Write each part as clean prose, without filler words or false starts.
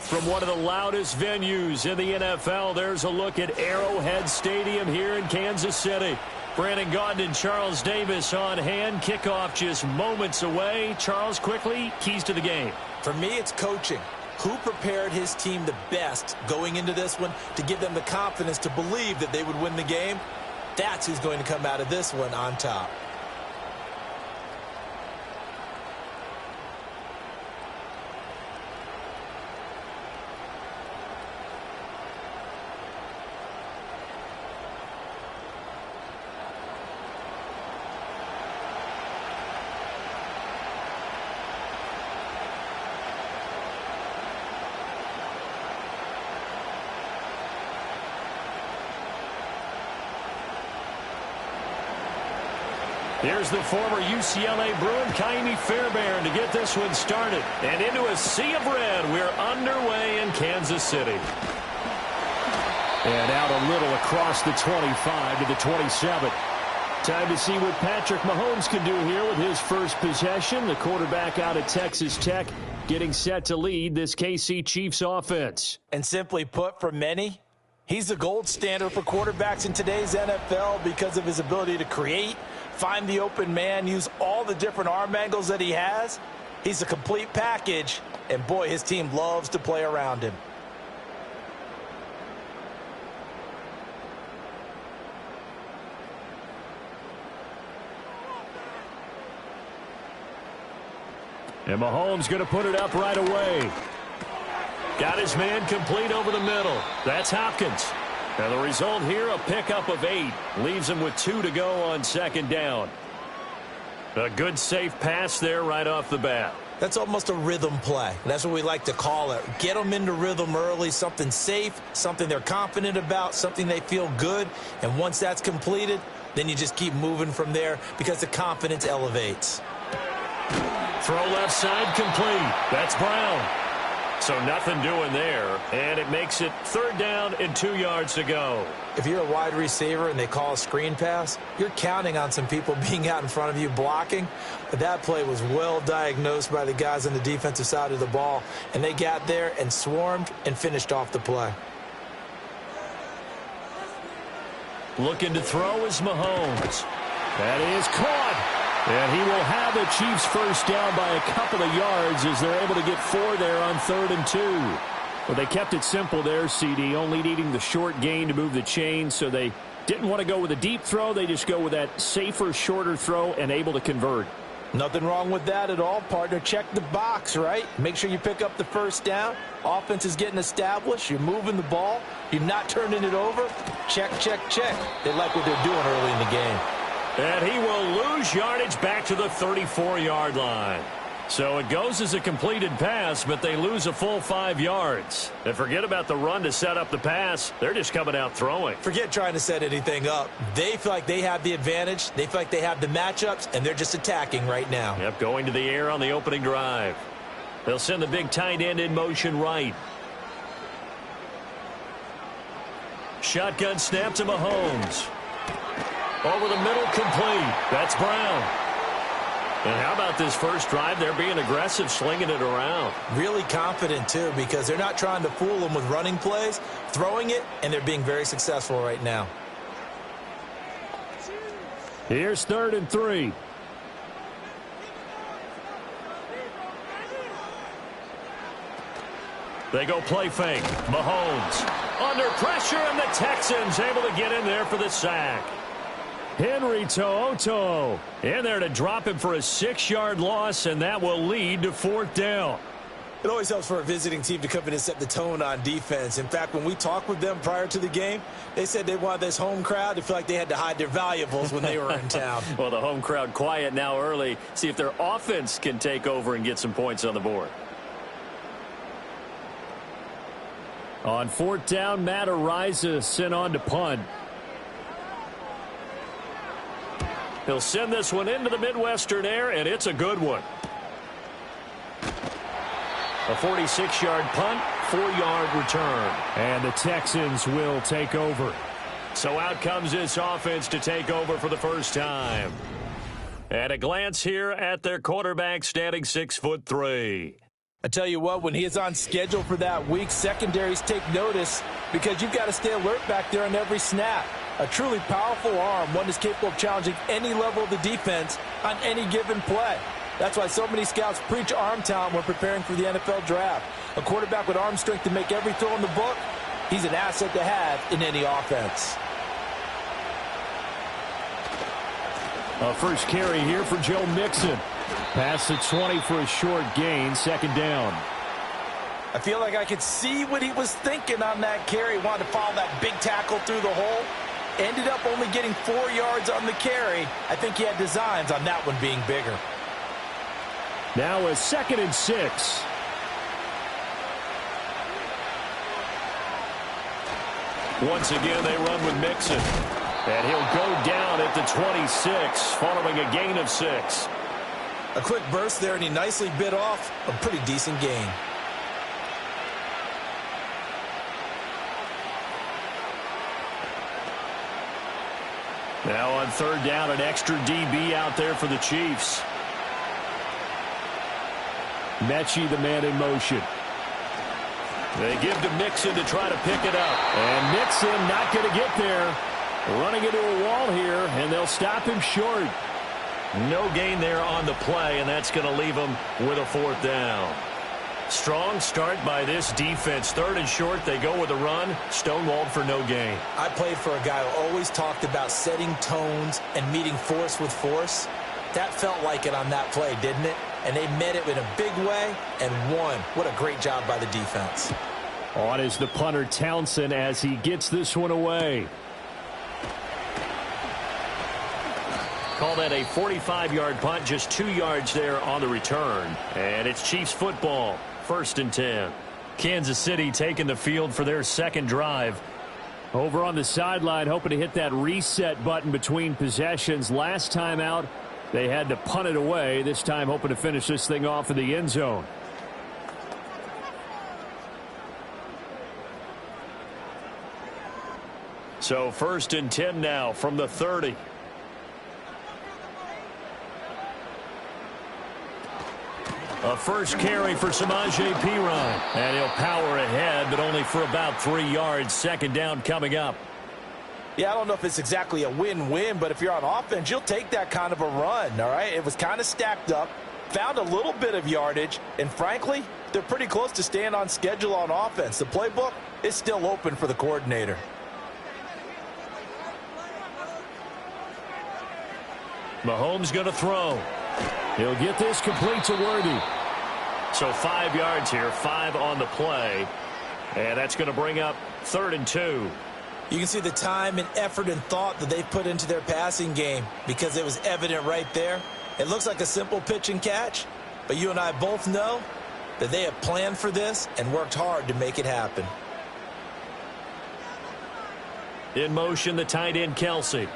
From one of the loudest venues in the NFL, there's a look at Arrowhead Stadium here in Kansas City. Brandon Gaudin and Charles Davis on hand. Kickoff just moments away. Charles, quickly, keys to the game. For me, it's coaching. Who prepared his team the best going into this one to give them the confidence to believe that they would win the game? That's who's going to come out of this one on top. Here's the former UCLA Bruin, Kaimi Fairbairn, to get this one started. And into a sea of red, we're underway in Kansas City. And out a little across the 25 to the 27. Time to see what Patrick Mahomes can do here with his first possession. The quarterback out of Texas Tech getting set to lead this KC Chiefs offense. And simply put, for many, he's the gold standard for quarterbacks in today's NFL because of his ability to create, find the open man, use all the different arm angles that he has. He's a complete package, and boy, his team loves to play around him. And Mahomes going to put it up right away. Got his man complete over the middle. That's Hopkins. And the result here, a pickup of 8. Leaves him with 2 to go on second down. A good, safe pass there right off the bat. That's almost a rhythm play. That's what we like to call it. Get them into rhythm early, something safe, something they're confident about, something they feel good. And once that's completed, then you just keep moving from there because the confidence elevates. Throw left side complete. That's Brown. So nothing doing there, and it makes it 3rd down and 2 yards to go. If you're a wide receiver and they call a screen pass, you're counting on some people being out in front of you blocking. But that play was well diagnosed by the guys on the defensive side of the ball, and they got there and swarmed and finished off the play. Looking to throw is Mahomes. That is caught. And he will have the Chiefs first down by a couple of yards as they're able to get 4 there on 3rd and 2. Well, they kept it simple there, CD, only needing the short gain to move the chain, so they didn't want to go with a deep throw. They just go with that safer, shorter throw and able to convert. Nothing wrong with that at all, partner. Check the box, right? Make sure you pick up the first down. Offense is getting established. You're moving the ball. You're not turning it over. Check, check, check. They like what they're doing early in the game. And he will lose yardage back to the 34-yard line. So it goes as a completed pass, but they lose a full 5 yards. And forget about the run to set up the pass. They're just coming out throwing. Forget trying to set anything up. They feel like they have the advantage. They feel like they have the matchups, and they're just attacking right now. Yep, going to the air on the opening drive. They'll send the big tight end in motion right. Shotgun snap to Mahomes. Over the middle, complete. That's Brown. And how about this first drive? They're being aggressive, slinging it around. Really confident, too, because they're not trying to fool them with running plays, throwing it, and they're being very successful right now. Here's 3rd and 3. They go play fake. Mahomes under pressure, and the Texans able to get in there for the sack. Henry To'oTo'o in there to drop him for a 6-yard loss, and that will lead to 4th down. It always helps for a visiting team to come in and set the tone on defense. In fact, when we talked with them prior to the game, they said they wanted this home crowd to feel like they had to hide their valuables when they were in town. Well, the home crowd quiet now early. See if their offense can take over and get some points on the board. On 4th down, Matt Araiza sent on to punt. He'll send this one into the Midwestern air, and it's a good one. A 46-yard punt, 4-yard return. And the Texans will take over. So out comes this offense to take over for the first time. At a glance here at their quarterback, standing 6'3". I tell you what, when he is on schedule for that week, secondaries take notice because you've got to stay alert back there on every snap. A truly powerful arm, one that's capable of challenging any level of the defense on any given play. That's why so many scouts preach arm talent when preparing for the NFL draft. A quarterback with arm strength to make every throw in the book, he's an asset to have in any offense. A first carry here for Joe Mixon. Past the 20 for a short gain, second down. I feel like I could see what he was thinking on that carry. Wanted to follow that big tackle through the hole. Ended up only getting 4 yards on the carry. I think he had designs on that one being bigger. Now a 2nd and 6. Once again, they run with Mixon. And he'll go down at the 26, following a gain of 6. A quick burst there, and he nicely bit off a pretty decent gain. Now on 3rd down, an extra DB out there for the Chiefs. Mechie, the man in motion. They give to Mixon to try to pick it up. And Mixon not going to get there. Running into a wall here, and they'll stop him short. No gain there on the play, and that's going to leave him with a 4th down. Strong start by this defense. 3rd and short, they go with a run. Stonewalled for no gain. I played for a guy who always talked about setting tones and meeting force with force. That felt like it on that play, didn't it? And they met it in a big way and won. What a great job by the defense. On is the punter, Townsend, as he gets this one away. Call that a 45-yard punt, just 2 yards there on the return. And it's Chiefs football, 1st and 10. Kansas City taking the field for their second drive. Over on the sideline, hoping to hit that reset button between possessions. Last time out, they had to punt it away. This time, hoping to finish this thing off in the end zone. So 1st and 10 now from the 30. A first carry for Samaje Perine. And he'll power ahead, but only for about 3 yards. 2nd down coming up. Yeah, I don't know if it's exactly a win-win, but if you're on offense, you'll take that kind of a run, all right? It was kind of stacked up, found a little bit of yardage, and frankly, they're pretty close to staying on schedule on offense. The playbook is still open for the coordinator. Mahomes going to throw. He'll get this complete to Worthy. So 5 yards here, 5 on the play. And that's going to bring up 3rd and 2. You can see the time and effort and thought that they've put into their passing game because it was evident right there. It looks like a simple pitch and catch, but you and I both know that they have planned for this and worked hard to make it happen. In motion, the tight end, Kelsey.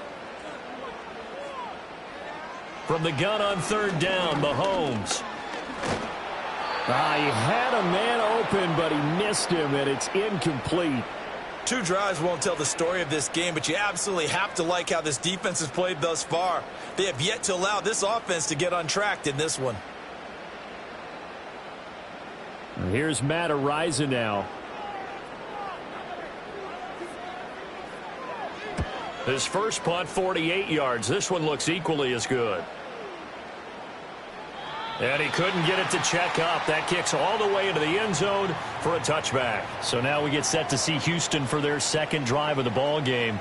From the gun on 3rd down, Mahomes. He had a man open, but he missed him, and it's incomplete. 2 drives won't tell the story of this game, but you absolutely have to like how this defense has played thus far. They have yet to allow this offense to get untracked in this one. Here's Matt Araiza now. His first punt, 48 yards. This one looks equally as good. And he couldn't get it to check up. That kicks all the way into the end zone for a touchback. So now we get set to see Houston for their second drive of the ball game.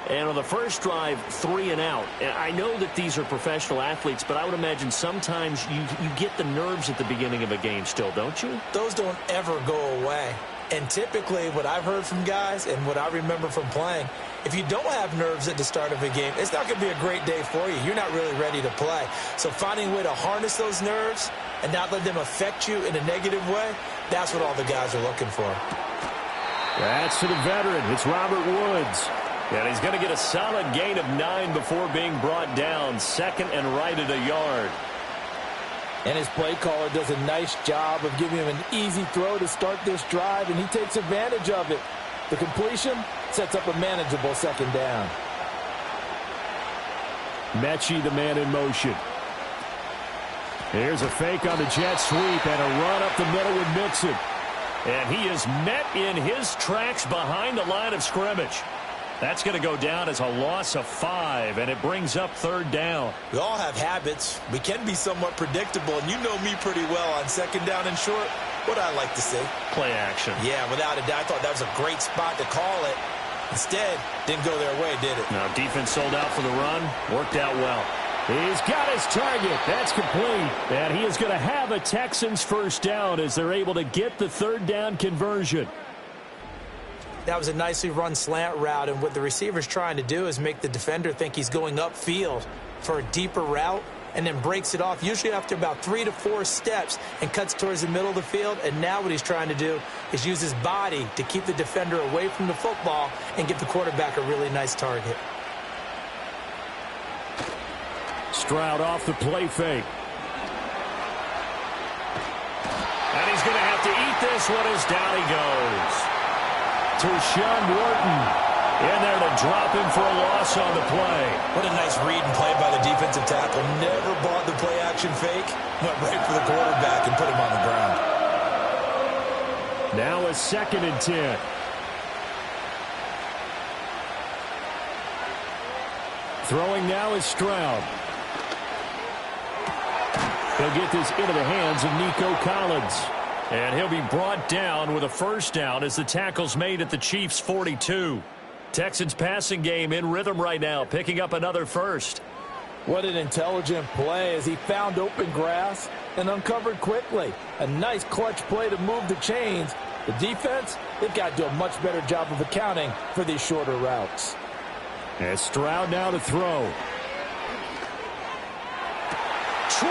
And on the first drive, 3 and out. And I know that these are professional athletes, but I would imagine sometimes you get the nerves at the beginning of a game still, don't you? Those don't ever go away. And typically what I've heard from guys and what I remember from playing, if you don't have nerves at the start of a game, it's not going to be a great day for you. You're not really ready to play. So finding a way to harness those nerves and not let them affect you in a negative way, that's what all the guys are looking for. That's to the veteran. It's Robert Woods. And he's going to get a solid gain of 9 before being brought down. 2nd and right at a yard. And his play caller does a nice job of giving him an easy throw to start this drive, and he takes advantage of it. The completion sets up a manageable 2nd down. Mechie, the man in motion. Here's a fake on the jet sweep and a run up the middle with Mixon. And he is met in his tracks behind the line of scrimmage. That's going to go down as a loss of 5, and it brings up third down. We all have habits. We can be somewhat predictable, and you know me pretty well on second down and short. What I like to say? Play action. Yeah, without a doubt. I thought that was a great spot to call it. Instead, didn't go their way, did it? Now, defense sold out for the run. Worked out well. He's got his target. That's complete. And he is going to have a Texans first down as they're able to get the third down conversion. That was a nicely run slant route, and what the receiver's trying to do is make the defender think he's going upfield for a deeper route and then breaks it off, usually after about 3 to 4 steps, and cuts towards the middle of the field. And now what he's trying to do is use his body to keep the defender away from the football and give the quarterback a really nice target. Stroud off the play fake. And he's going to have to eat this one as down he goes. To Sean Wharton in there to drop him for a loss on the play. What a nice read and play by the defensive tackle. Never bought the play action fake. Went right for the quarterback and put him on the ground. Now a 2nd and 10. Throwing now is Stroud. He'll get this into the hands of Nico Collins. And he'll be brought down with a first down as the tackle's made at the Chiefs' 42. Texans passing game in rhythm right now, picking up another first. What an intelligent play as he found open grass and uncovered quickly. A nice clutch play to move the chains. The defense, they've got to do a much better job of accounting for these shorter routes. And Stroud now to throw. 20!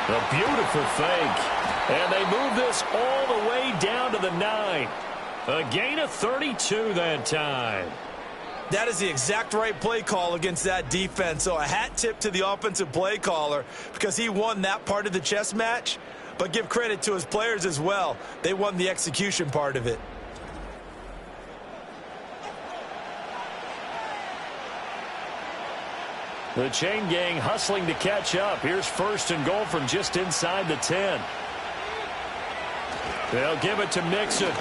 A beautiful fake. And they move this all the way down to the 9. A gain of 32 that time. That is the exact right play call against that defense. So a hat tip to the offensive play caller because he won that part of the chess match. But give credit to his players as well. They won the execution part of it. The chain gang hustling to catch up. Here's 1st and goal from just inside the 10. They'll give it to Mixon.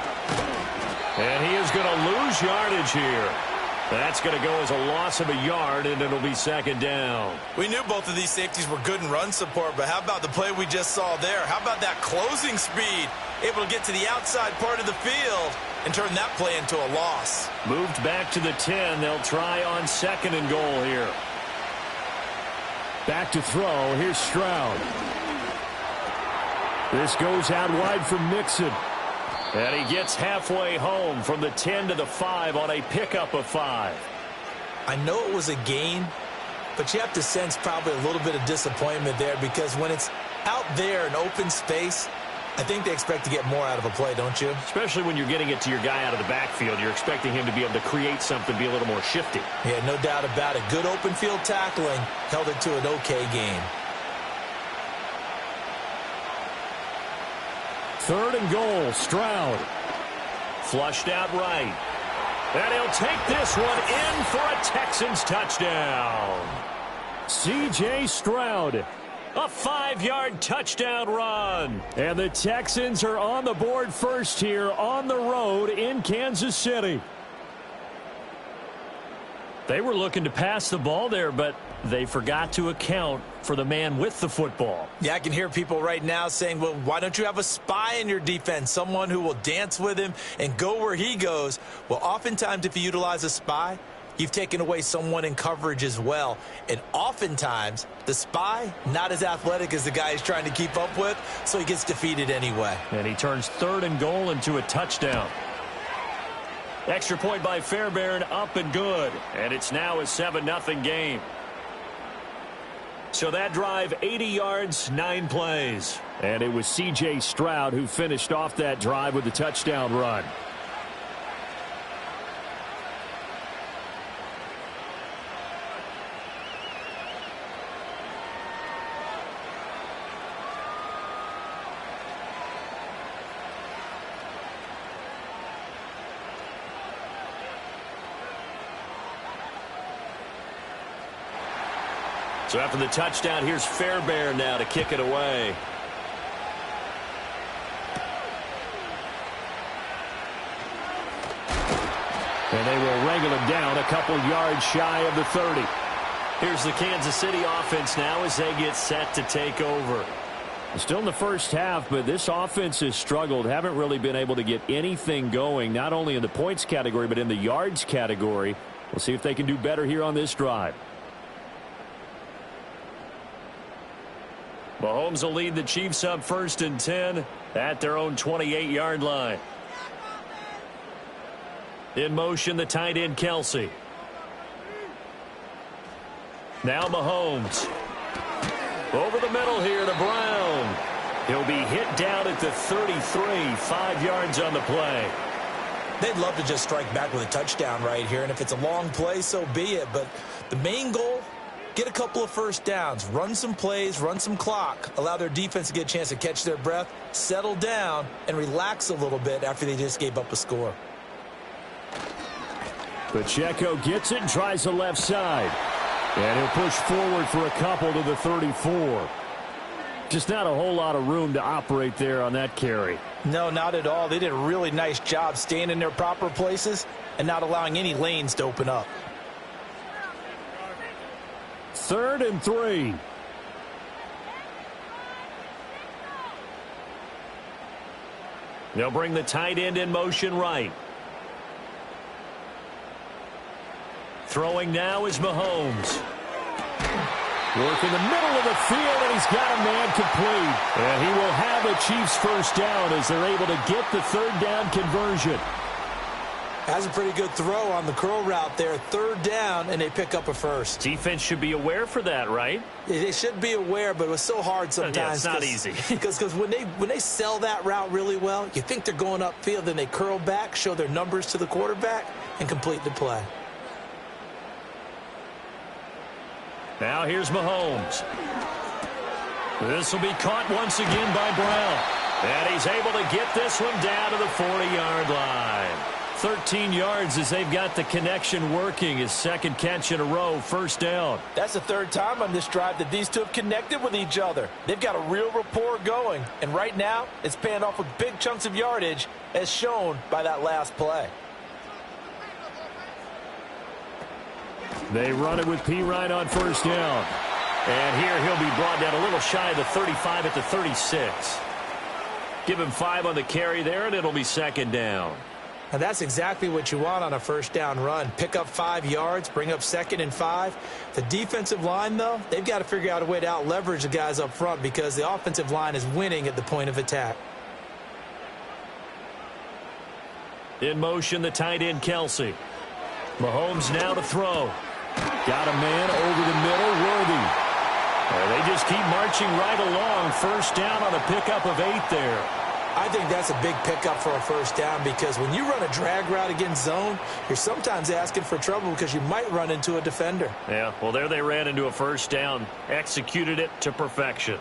And he is going to lose yardage here. That's going to go as a loss of a yard, and it'll be 2nd down. We knew both of these safeties were good in run support, but how about the play we just saw there? How about that closing speed? Able to get to the outside part of the field and turn that play into a loss. Moved back to the 10. They'll try on 2nd and goal here. Back to throw. Here's Stroud. This goes out wide for Mixon. And he gets halfway home from the 10 to the 5 on a pickup of 5. I know it was a gain, but you have to sense probably a little bit of disappointment there because when it's out there in open space, I think they expect to get more out of a play, don't you? Especially when you're getting it to your guy out of the backfield. You're expecting him to be able to create something, be a little more shifty. Yeah, no doubt about it. Good open field tackling held it to an okay game. 3rd and goal, Stroud. Flushed out right. And he'll take this one in for a Texans touchdown. C.J. Stroud, a 5-yard touchdown run. And the Texans are on the board first here on the road in Kansas City. They were looking to pass the ball there, but they forgot to account for the man with the football. Yeah, I can hear people right now saying, well, why don't you have a spy in your defense, someone who will dance with him and go where he goes? Well, oftentimes if you utilize a spy, you've taken away someone in coverage as well. And oftentimes, the spy, not as athletic as the guy he's trying to keep up with, so he gets defeated anyway. And he turns 3rd and goal into a touchdown. Extra point by Fairbairn, up and good. And it's now a 7-0 game. So that drive, 80 yards, 9 plays. And it was C.J. Stroud who finished off that drive with the touchdown run. So after the touchdown, here's Fairbairn now to kick it away. And they will wrangle him down a couple yards shy of the 30. Here's the Kansas City offense now as they get set to take over. Still in the first half, but this offense has struggled. Haven't really been able to get anything going, not only in the points category, but in the yards category. We'll see if they can do better here on this drive. Mahomes will lead the Chiefs up 1st and 10 at their own 28-yard line. In motion, the tight end, Kelsey. Now Mahomes. Over the middle here to Brown. He'll be hit down at the 33, 5 yards on the play. They'd love to just strike back with a touchdown right here, and if it's a long play, so be it. But the main goal, get a couple of first downs, run some plays, run some clock, allow their defense to get a chance to catch their breath, settle down, and relax a little bit after they just gave up a score. Pacheco gets it and tries the left side. And he'll push forward for a couple to the 34. Just not a whole lot of room to operate there on that carry. No, not at all. They did a really nice job staying in their proper places and not allowing any lanes to open up. 3rd and 3. They'll bring the tight end in motion right. Throwing now is Mahomes. Work in the middle of the field, and he's got a man complete. And he will have a Chiefs first down as they're able to get the 3rd down conversion. Has a pretty good throw on the curl route there. 3rd down, and they pick up a first. Defense should be aware for that, right? They should be aware, but it was so hard sometimes. Yeah, it's not easy. Because when they sell that route really well, you think they're going upfield, then they curl back, show their numbers to the quarterback, and complete the play. Now here's Mahomes. This will be caught once again by Brown. And he's able to get this one down to the 40-yard line. 13 yards as they've got the connection working. His 2nd catch in a row, 1st down. That's the 3rd time on this drive that these two have connected with each other. They've got a real rapport going. And right now, it's paying off with big chunks of yardage as shown by that last play. They run it with P. Ryan on 1st down. And here he'll be brought down a little shy of the 35 at the 36. Give him 5 on the carry there, and it'll be 2nd down. And that's exactly what you want on a 1st down run. Pick up 5 yards, bring up 2nd and 5. The defensive line, though, they've got to figure out a way to out-leverage the guys up front because the offensive line is winning at the point of attack. In motion, the tight end, Kelsey. Mahomes now to throw. Got a man over the middle, Worthy. They just keep marching right along. 1st down on a pickup of 8 there. I think that's a big pickup for a 1st down because when you run a drag route against zone, you're sometimes asking for trouble because you might run into a defender. Yeah, well, there they ran into a 1st down. Executed it to perfection.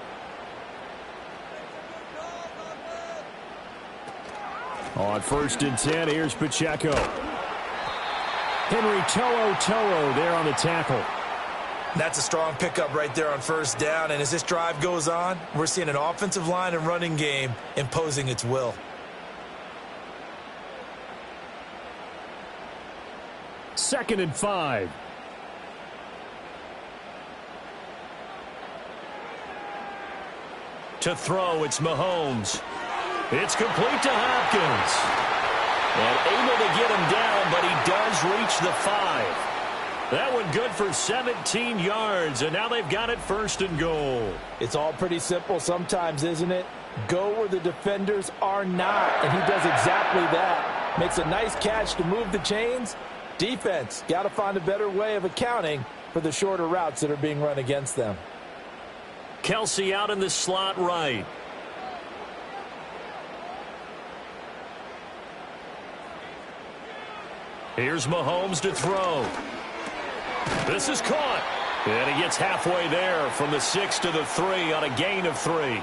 On 1st and 10, here's Pacheco. Henry To'o there on the tackle. That's a strong pickup right there on 1st down. And as this drive goes on, we're seeing an offensive line and running game imposing its will. 2nd and 5. To throw, it's Mahomes. It's complete to Hopkins. And able to get him down, but he does reach the 5. That one good for 17 yards, and now they've got it 1st and goal. It's all pretty simple sometimes, isn't it? Go where the defenders are not, and he does exactly that. Makes a nice catch to move the chains. Defense, got to find a better way of accounting for the shorter routes that are being run against them. Kelsey out in the slot right. Here's Mahomes to throw. This is caught. And he gets halfway there from the 6 to the 3 on a gain of 3.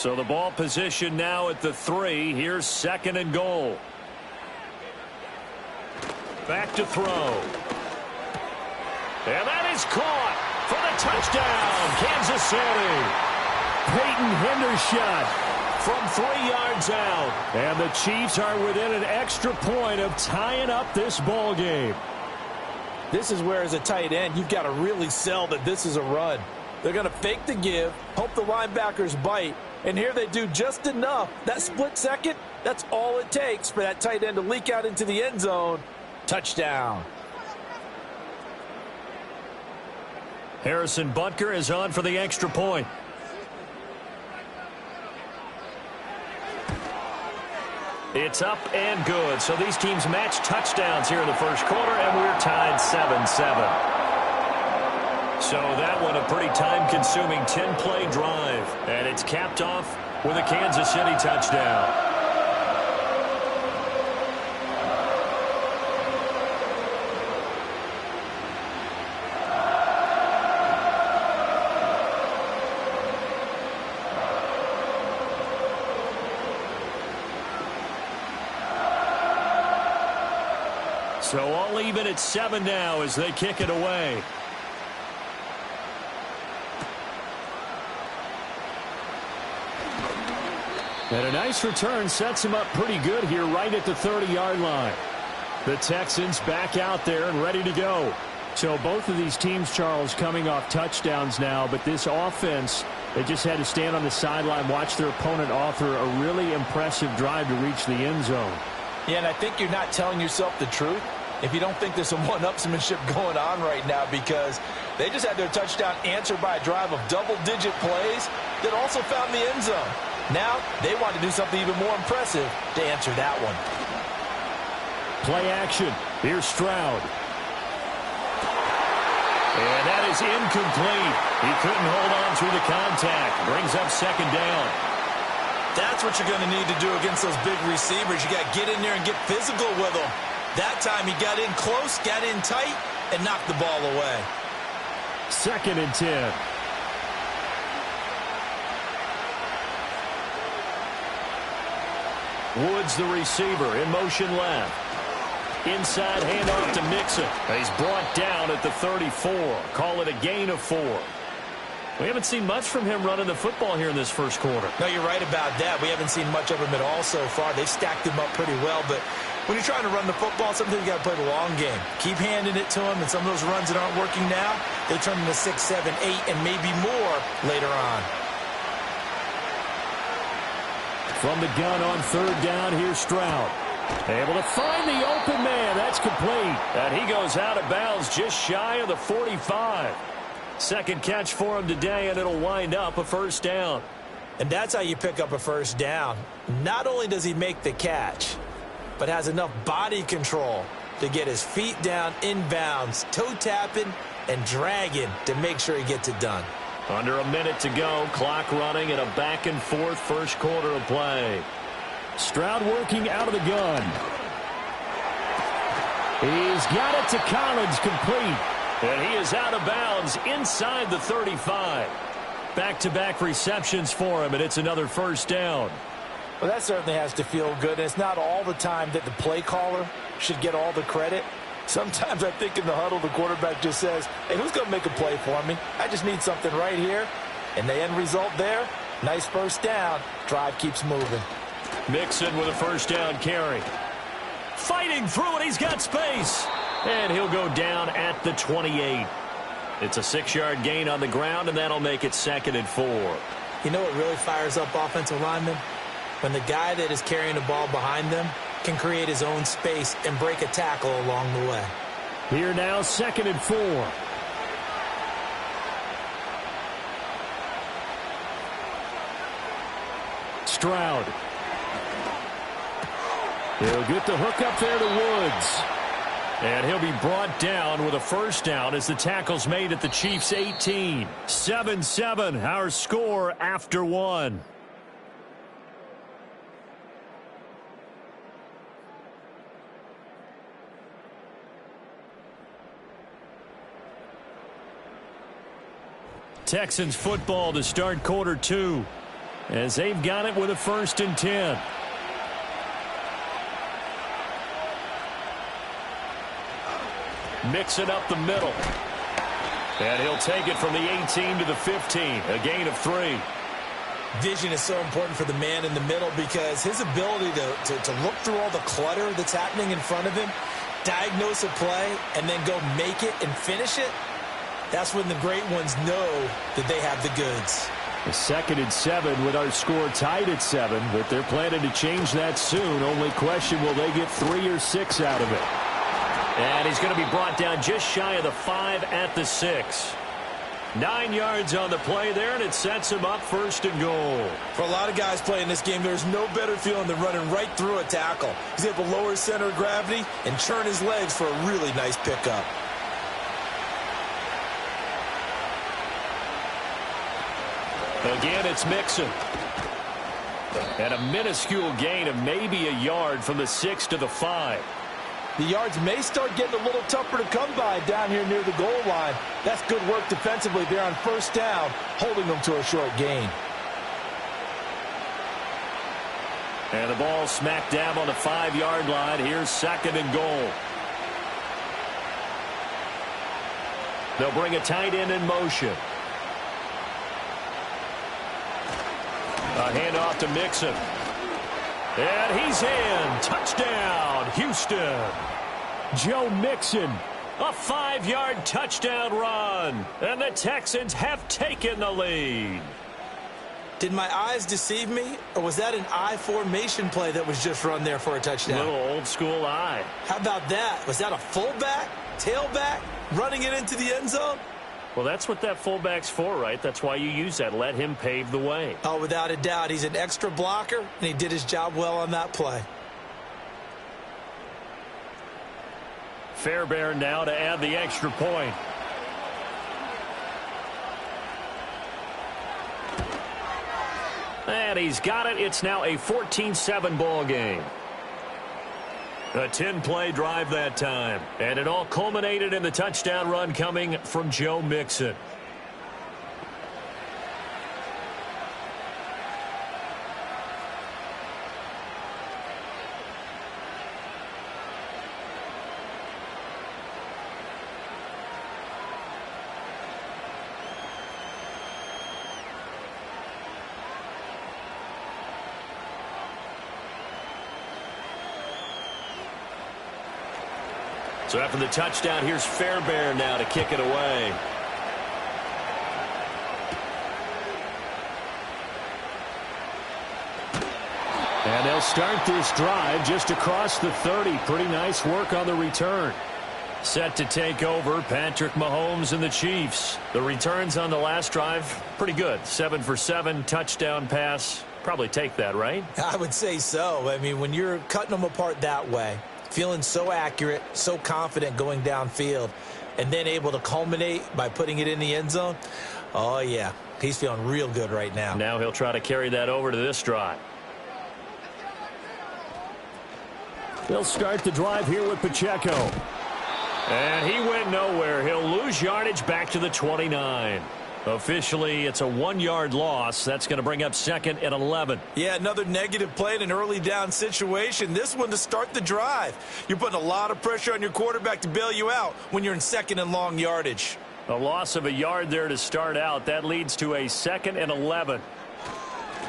So the ball position now at the 3. Here's 2nd and goal. Back to throw. And that is caught for the touchdown, Kansas City. Peyton Hendershot from 3 yards out. And the Chiefs are within an extra point of tying up this ball game. This is where, as a tight end, you've got to really sell that this is a run. They're going to fake the give, hope the linebackers bite, and here they do just enough. That split second, that's all it takes for that tight end to leak out into the end zone. Touchdown. Harrison Butker is on for the extra point. It's up and good. So these teams match touchdowns here in the first quarter, and we're tied 7-7. So that one a pretty time-consuming 10-play drive. And it's capped off with a Kansas City touchdown. So all even at 7 now as they kick it away. And a nice return sets him up pretty good here right at the 30-yard line. The Texans back out there and ready to go. So both of these teams, Charles, coming off touchdowns now, but this offense, they just had to stand on the sideline, watch their opponent offer a really impressive drive to reach the end zone. Yeah, and I think you're not telling yourself the truth if you don't think there's some one-upsmanship going on right now, because they just had their touchdown answered by a drive of double-digit plays that also found the end zone. Now they want to do something even more impressive to answer that one. Play action. Here's Stroud. And that is incomplete. He couldn't hold on through the contact. Brings up 2nd down. That's what you're going to need to do against those big receivers. You got to get in there and get physical with them. That time he got in close, got in tight, and knocked the ball away. 2nd and 10. Woods, the receiver, in motion left. Inside handoff to Mixon. He's brought down at the 34. Call it a gain of 4. We haven't seen much from him running the football here in this first quarter. No, you're right about that. We haven't seen much of him at all so far. They've stacked him up pretty well, but when you're trying to run the football, sometimes you got to play the long game. Keep handing it to him, and some of those runs that aren't working now, they turn into 6, 7, 8, and maybe more later on. From the gun on 3rd down, here's Stroud. Able to find the open man. That's complete. And he goes out of bounds just shy of the 45. Second catch for him today, and it'll wind up a 1st down. And that's how you pick up a 1st down. Not only does he make the catch, but has enough body control to get his feet down inbounds, toe tapping and dragging to make sure he gets it done. Under a minute to go, clock running, and a back-and-forth first quarter of play. Stroud working out of the gun. He's got it to Collins, complete. And he is out of bounds inside the 35. Back-to-back receptions for him, and it's another 1st down. Well, that certainly has to feel good. And it's not all the time that the play caller should get all the credit. Sometimes I think in the huddle, the quarterback just says, hey, who's going to make a play for me? I just need something right here. And the end result there, nice 1st down. Drive keeps moving. Mixon with a 1st down carry. Fighting through it, he's got space. And he'll go down at the 28. It's a 6-yard gain on the ground, and that'll make it 2nd and 4. You know what really fires up offensive linemen? When the guy that is carrying the ball behind them can create his own space and break a tackle along the way. Here now, 2nd and 4. Stroud. He'll get the hook up there to Woods. And he'll be brought down with a 1st down as the tackle's made at the Chiefs' 18. 7-7, our score after 1. Texans football to start quarter 2. as they've got it with a 1st and 10. Mix it up the middle. And he'll take it from the 18 to the 15, a gain of 3. Vision is so important for the man in the middle because his ability to look through all the clutter that's happening in front of him, diagnose a play, and then go make it and finish it, that's when the great ones know that they have the goods. A 2nd and 7 with our score tied at 7, but they're planning to change that soon. Only question, will they get 3 or 6 out of it? And he's going to be brought down just shy of the 5 at the 6. 9 yards on the play there, and it sets him up 1st and goal. For a lot of guys playing this game, there's no better feeling than running right through a tackle. He's able to lower his center of gravity and churn his legs for a really nice pickup. Again, it's Mixon. And a minuscule gain of maybe a yard from the 6 to the 5. The yards may start getting a little tougher to come by down here near the goal line. That's good work defensively there on 1st down, holding them to a short gain. And the ball smack dab on the 5-yard line. Here's 2nd and goal. They'll bring a tight end in motion. A handoff to Mixon. And he's in. Touchdown, Houston. Joe Mixon, a 5-yard touchdown run. And the Texans have taken the lead. Did my eyes deceive me, or was that an I formation play that was just run there for a touchdown? Little old school eye. How about that? Was that a fullback, tailback, running it into the end zone? Well, that's what that fullback's for, right? That's why you use that. Let him pave the way. Oh, without a doubt. He's an extra blocker, and he did his job well on that play. Fairbairn now to add the extra point. And he's got it. It's now a 14-7 ball game. A 10-play drive that time. And it all culminated in the touchdown run coming from Joe Mixon. So after the touchdown, here's Fairbairn now to kick it away. And they'll start this drive just across the 30. Pretty nice work on the return. Set to take over, Patrick Mahomes and the Chiefs. The returns on the last drive, pretty good. 7 for 7, touchdown pass. Probably take that, right? I would say so. I mean, when you're cutting them apart that way, feeling so accurate, so confident going downfield, and then able to culminate by putting it in the end zone, oh, yeah, he's feeling real good right now. Now he'll try to carry that over to this drive. They'll start the drive here with Pacheco. And he went nowhere. He'll lose yardage back to the 29. Officially, it's a 1-yard loss. That's going to bring up 2nd and 11. Yeah, another negative play in an early down situation. This one to start the drive. You're putting a lot of pressure on your quarterback to bail you out when you're in 2nd and long yardage. A loss of a yard there to start out. That leads to a 2nd and 11.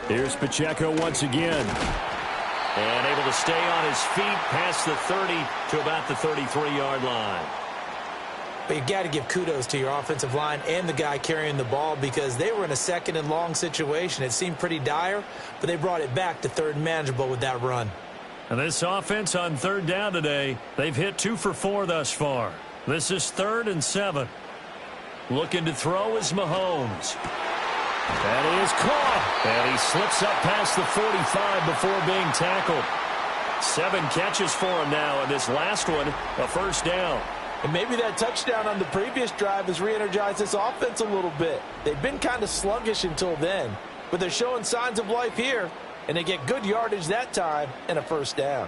Here's Pacheco once again. And able to stay on his feet past the 30 to about the 33-yard line. But you got to give kudos to your offensive line and the guy carrying the ball because they were in a 2nd and long situation. It seemed pretty dire, but they brought it back to 3rd and manageable with that run. And this offense on 3rd down today, they've hit 2 for 4 thus far. This is 3rd and 7. Looking to throw is Mahomes. That is caught. And he slips up past the 45 before being tackled. 7 catches for him now, and this last one, a 1st down. And maybe that touchdown on the previous drive has re-energized this offense a little bit. They've been kind of sluggish until then, but they're showing signs of life here, and they get good yardage that time and a 1st down.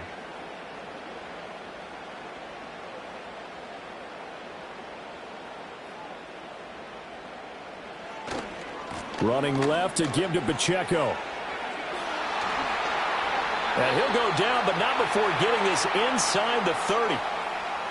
Running left to give to Pacheco. And he'll go down, but not before getting this inside the 30.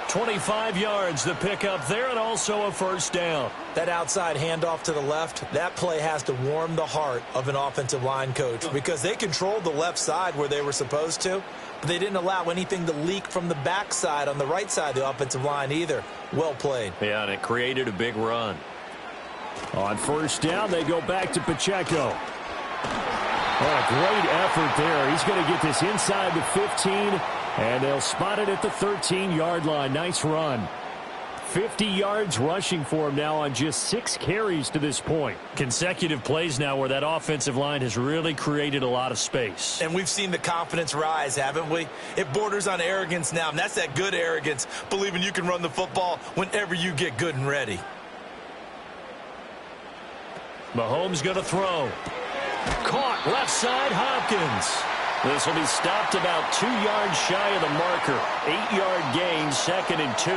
25 yards to pick up there, and also a first down. That outside handoff to the left, that play has to warm the heart of an offensive line coach because they controlled the left side where they were supposed to, but they didn't allow anything to leak from the backside on the right side of the offensive line either. Well played. Yeah, and it created a big run. On first down, they go back to Pacheco. Oh, great effort there. He's going to get this inside the 15, and they'll spot it at the 13-yard line. Nice run. 50 yards rushing for him now on just 6 carries to this point. Consecutive plays now where that offensive line has really created a lot of space. And we've seen the confidence rise, haven't we? It borders on arrogance now, and that's that good arrogance, believing you can run the football whenever you get good and ready. Mahomes going to throw. Caught left side, Hopkins. This will be stopped about 2 yards shy of the marker. 8-yard gain, 2nd and 2.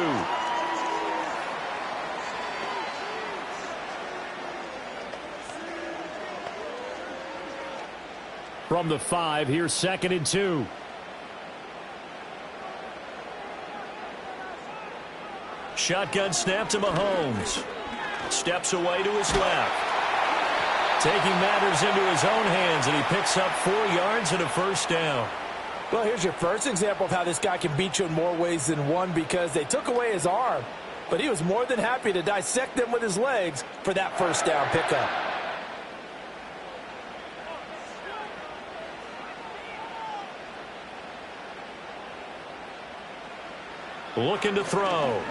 From the 5, here's 2nd and 2. Shotgun snap to Mahomes. Steps away to his left. Taking matters into his own hands, and he picks up 4 yards and a first down. Well, here's your first example of how this guy can beat you in more ways than one because they took away his arm, but he was more than happy to dissect them with his legs for that first down pickup. Looking to throw.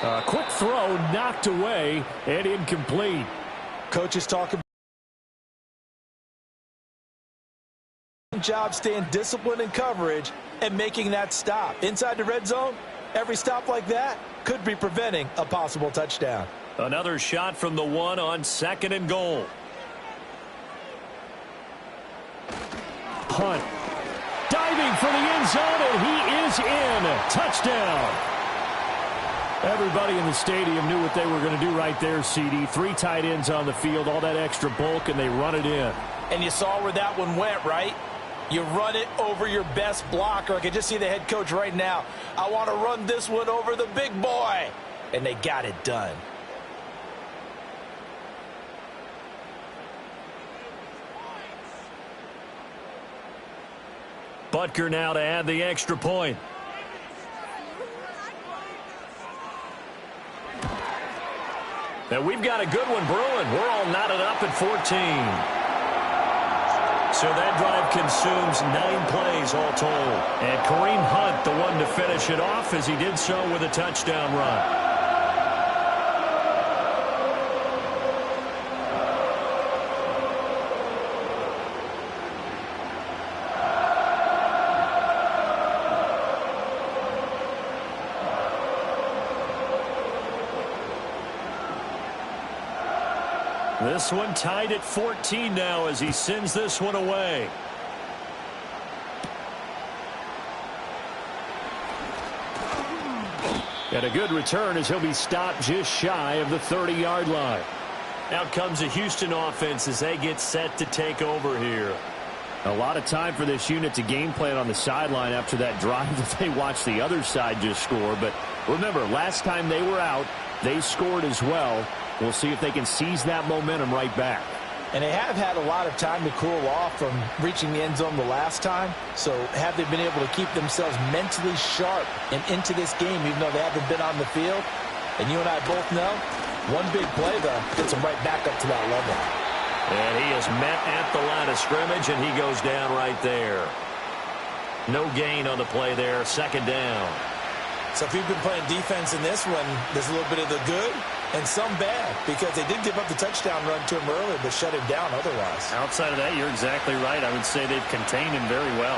A quick throw knocked away and incomplete. Coaches talking job staying disciplined in coverage and making that stop. Inside the red zone, every stop like that could be preventing a possible touchdown. Another shot from the 1 on 2nd and goal. Hunt. Diving for the end zone, and he is in. Touchdown. Everybody in the stadium knew what they were going to do right there, CD. 3 tight ends on the field, all that extra bulk, and they run it in. And you saw where that one went, right? You run it over your best blocker. I can just see the head coach right now. I want to run this one over the big boy. And they got it done. Butker now to add the extra point. And we've got a good one brewing. We're all knotted up at 14. So that drive consumes 9 plays all told. And Kareem Hunt, the one to finish it off as he did so with a touchdown run. This one tied at 14 now as he sends this one away. And a good return as he'll be stopped just shy of the 30-yard line. Out comes the Houston offense as they get set to take over here. A lot of time for this unit to game plan on the sideline after that drive that they watched the other side just score. But remember, last time they were out, they scored as well. We'll see if they can seize that momentum right back. And they have had a lot of time to cool off from reaching the end zone the last time. So have they been able to keep themselves mentally sharp and into this game even though they haven't been on the field? And you and I both know, one big play, though, gets them right back up to that level. And he is met at the line of scrimmage, and he goes down right there. No gain on the play there, 2nd down. So if you've been playing defense in this one, there's a little bit of the good and some bad because they did give up the touchdown run to him earlier but shut him down otherwise. Outside of that, you're exactly right. I would say they've contained him very well.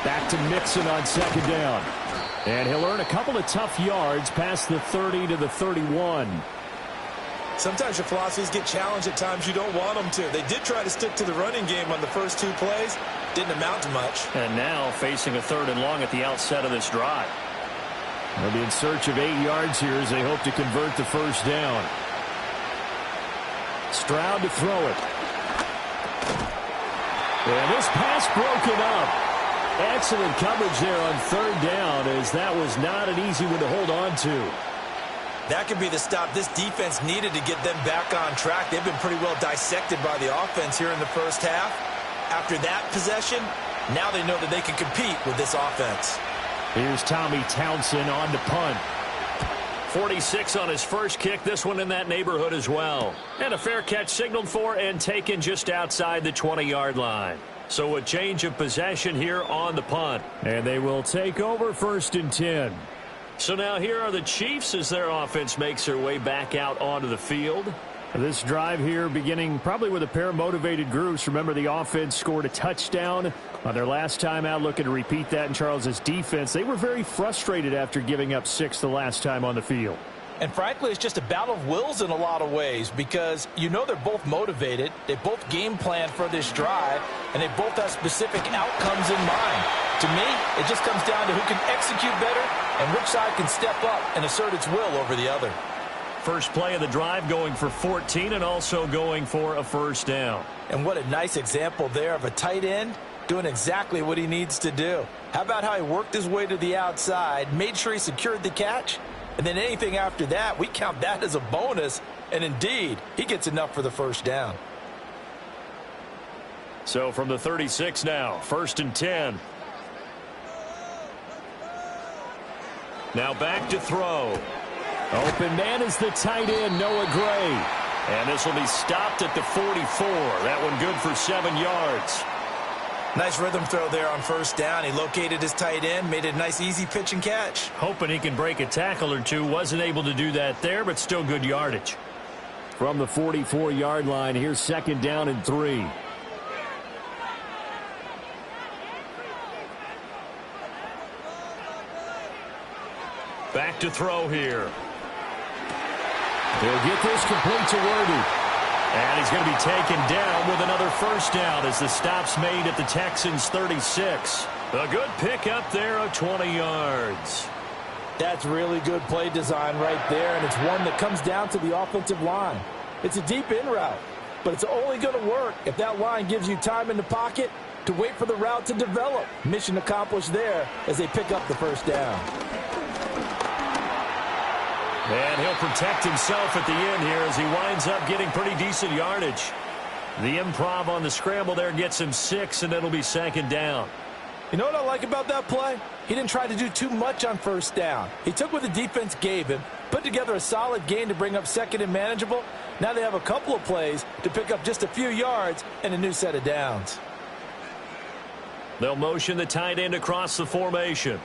Back to Mixon on 2nd down. And he'll earn a couple of tough yards past the 30 to the 31. Sometimes your philosophies get challenged at times you don't want them to. They did try to stick to the running game on the first 2 plays. Didn't amount to much. And now facing a 3rd and long at the outset of this drive. They'll be in search of 8 yards here as they hope to convert the first down. Stroud to throw it. And this pass broken up. Excellent coverage there on third down, as that was not an easy one to hold on to. That could be the stop this defense needed to get them back on track. They've been pretty well dissected by the offense here in the first half. After that possession, now they know that they can compete with this offense. Here's Tommy Townsend on to punt. 46 on his first kick. This one in that neighborhood as well. And a fair catch signaled for and taken just outside the 20-yard line. So a change of possession here on the punt. And they will take over 1st and 10. So now here are the Chiefs as their offense makes their way back out onto the field. This drive here beginning probably with a pair of motivated groups. Remember, the offense scored a touchdown on their last time out, looking to repeat that in Charles's defense. They were very frustrated after giving up 6 the last time on the field. And frankly, it's just a battle of wills in a lot of ways, because you know they're both motivated. They both game plan for this drive, and they both have specific outcomes in mind. To me, it just comes down to who can execute better and which side can step up and assert its will over the other. First play of the drive going for 14 and also going for a first down. And what a nice example there of a tight end doing exactly what he needs to do. How about how he worked his way to the outside, made sure he secured the catch, and then anything after that, we count that as a bonus. And indeed, he gets enough for the first down. So from the 36 now, 1st and 10. Now back to throw. Open man is the tight end, Noah Gray. And this will be stopped at the 44. That one good for 7 yards. Nice rhythm throw there on first down. He located his tight end, made it a nice easy pitch and catch. Hoping he can break a tackle or two. Wasn't able to do that there, but still good yardage. From the 44-yard line, here's 2nd down and 3. Back to throw here. He'll get this complete to Worthy. And he's going to be taken down with another first down as the stop's made at the Texans' 36. A good pickup there of 20 yards. That's really good play design right there, and it's one that comes down to the offensive line. It's a deep in route, but it's only going to work if that line gives you time in the pocket to wait for the route to develop. Mission accomplished there as they pick up the first down. And he'll protect himself at the end here as he winds up getting pretty decent yardage. The improv on the scramble there gets him 6, and it'll be 2nd down. You know what I like about that play? He didn't try to do too much on first down. He took what the defense gave him, put together a solid gain to bring up 2nd and manageable. Now they have a couple of plays to pick up just a few yards and a new set of downs. They'll motion the tight end across the formation.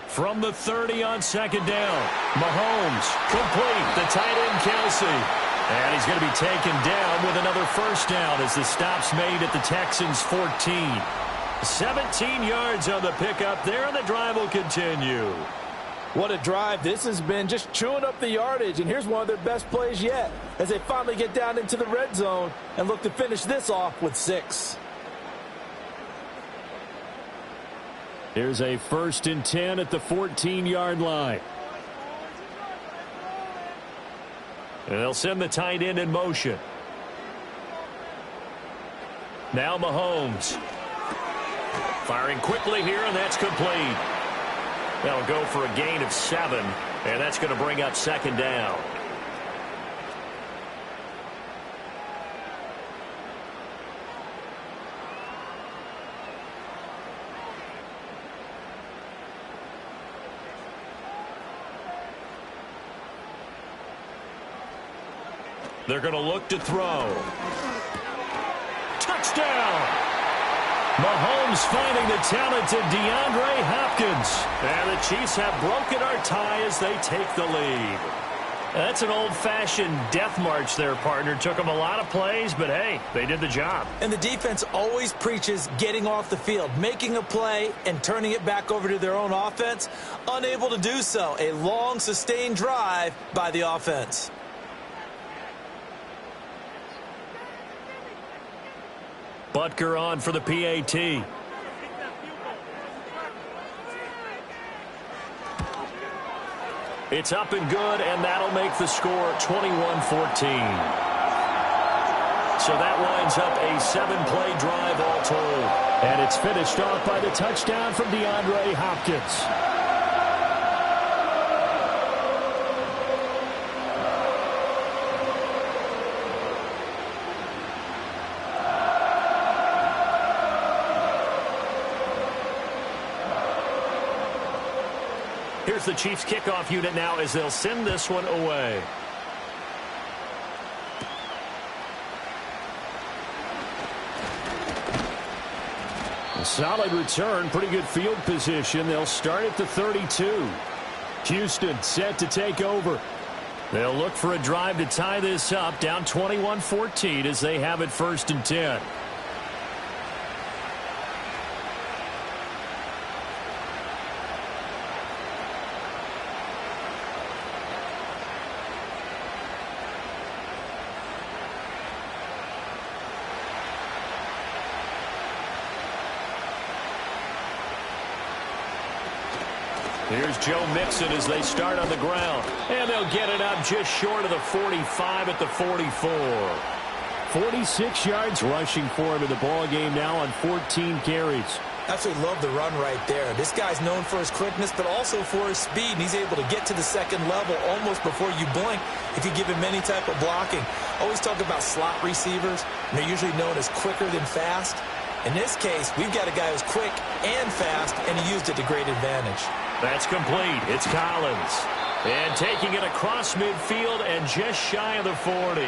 From the 30 on 2nd down, Mahomes complete. The tight end, Kelsey. And he's going to be taken down with another first down as the stop's made at the Texans' 14. 17 yards on the pickup there, and the drive will continue. What a drive this has been, just chewing up the yardage. And here's one of their best plays yet as they finally get down into the red zone and look to finish this off with 6. Here's a 1st and 10 at the 14-yard line. And they'll send the tight end in motion. Now Mahomes. Firing quickly here, and that's complete. That'll go for a gain of 7, and that's going to bring up 2nd down. They're going to look to throw. Touchdown! Mahomes finding the talented DeAndre Hopkins. And the Chiefs have broken our tie as they take the lead. That's an old-fashioned death march there, partner. Took them a lot of plays, but hey, they did the job. And the defense always preaches getting off the field, making a play, and turning it back over to their own offense. Unable to do so. A long, sustained drive by the offense. Butker on for the PAT. It's up and good, and that'll make the score 21-14. So that winds up a 7-play drive all told. And it's finished off by the touchdown from DeAndre Hopkins. Here's the Chiefs kickoff unit now as they'll send this one away. A solid return, pretty good field position. They'll start at the 32. Houston set to take over. They'll look for a drive to tie this up, down 21-14 as they have it 1st and 10. Here's Joe Mixon as they start on the ground. And they'll get it up just short of the 45 at the 44. 46 yards rushing for him in the ball game now on 14 carries. Absolutely love the run right there. This guy's known for his quickness, but also for his speed. And he's able to get to the second level almost before you blink if you give him any type of blocking. Always talk about slot receivers. And they're usually known as quicker than fast. In this case, we've got a guy who's quick and fast, and he used it to great advantage. That's complete. It's Collins. And taking it across midfield and just shy of the 40.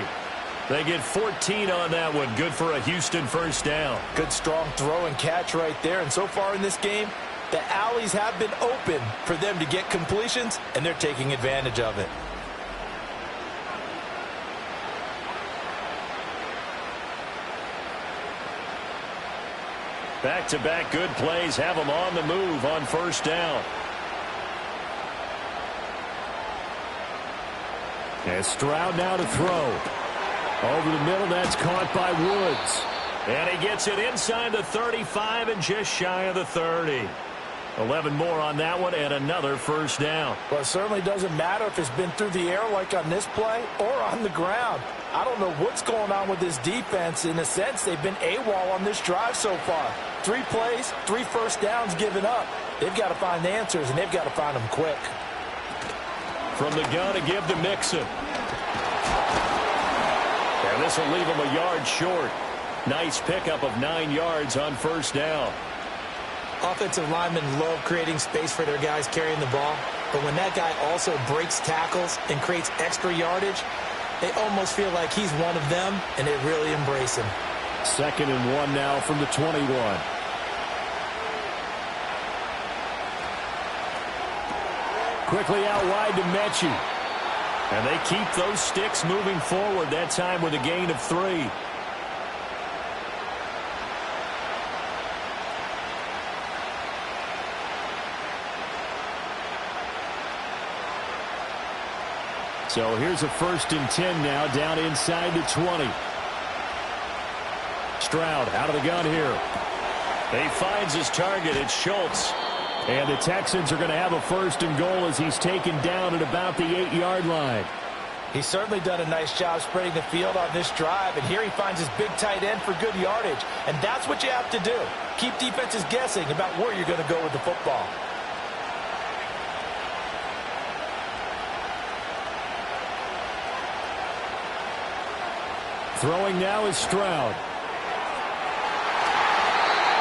They get 14 on that one. Good for a Houston 1st down. Good strong throw and catch right there. And so far in this game, the alleys have been open for them to get completions, and they're taking advantage of it. Back-to-back good plays have them on the move on 1st down. And Stroud now to throw. Over the middle, that's caught by Woods. And he gets it inside the 35 and just shy of the 30. 11 more on that one and another 1st down. Well, it certainly doesn't matter if it's been through the air like on this play or on the ground. I don't know what's going on with this defense. In a sense, they've been AWOL on this drive so far. 3 plays, 3 1st downs given up. They've got to find answers, and they've got to find them quick. From the gun to give to Mixon. And this will leave him a yard short. Nice pickup of 9 yards on 1st down. Offensive linemen love creating space for their guys carrying the ball. But when that guy also breaks tackles and creates extra yardage, they almost feel like he's one of them, and they really embrace him. 2nd and 1 now from the 21. Quickly out wide to Mechie. And they keep those sticks moving forward, that time with a gain of 3. So here's a 1st and 10 now, down inside the 20. Stroud out of the gun here. He finds his target. It's Schultz. And the Texans are going to have a 1st and goal as he's taken down at about the 8-yard line. He's certainly done a nice job spreading the field on this drive, and here he finds his big tight end for good yardage. And that's what you have to do. Keep defenses guessing about where you're going to go with the football. Throwing now is Stroud.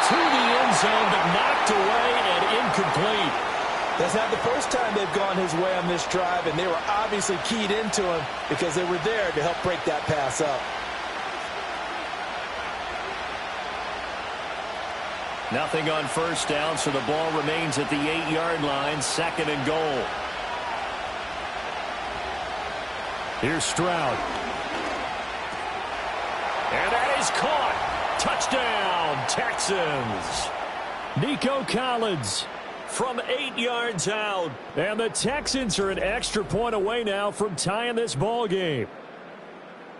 To the end zone, but knocked away and incomplete. That's not the first time they've gone his way on this drive, and they were obviously keyed into him because they were there to help break that pass up. Nothing on 1st down, so the ball remains at the 8-yard line, 2nd and goal. Here's Stroud. And that is caught. Touchdown, Texans. Nico Collins from 8 yards out. And the Texans are an extra point away now from tying this ball game.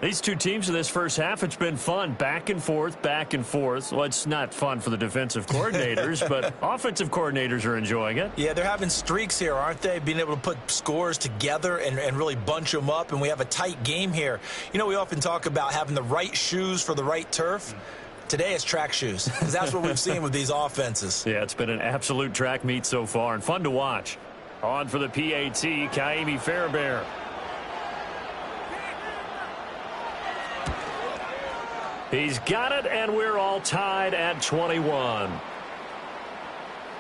These two teams in this first half, it's been fun. Back and forth, back and forth. Well, it's not fun for the defensive coordinators, but offensive coordinators are enjoying it. Yeah, they're having streaks here, aren't they? Being able to put scores together and really bunch them up, and we have a tight game here. You know, we often talk about having the right shoes for the right turf. Today it's track shoes, because that's what we've seen with these offenses. Yeah, it's been an absolute track meet so far, and fun to watch. On for the PAT, Kaimi Fairbairn. He's got it, and we're all tied at 21.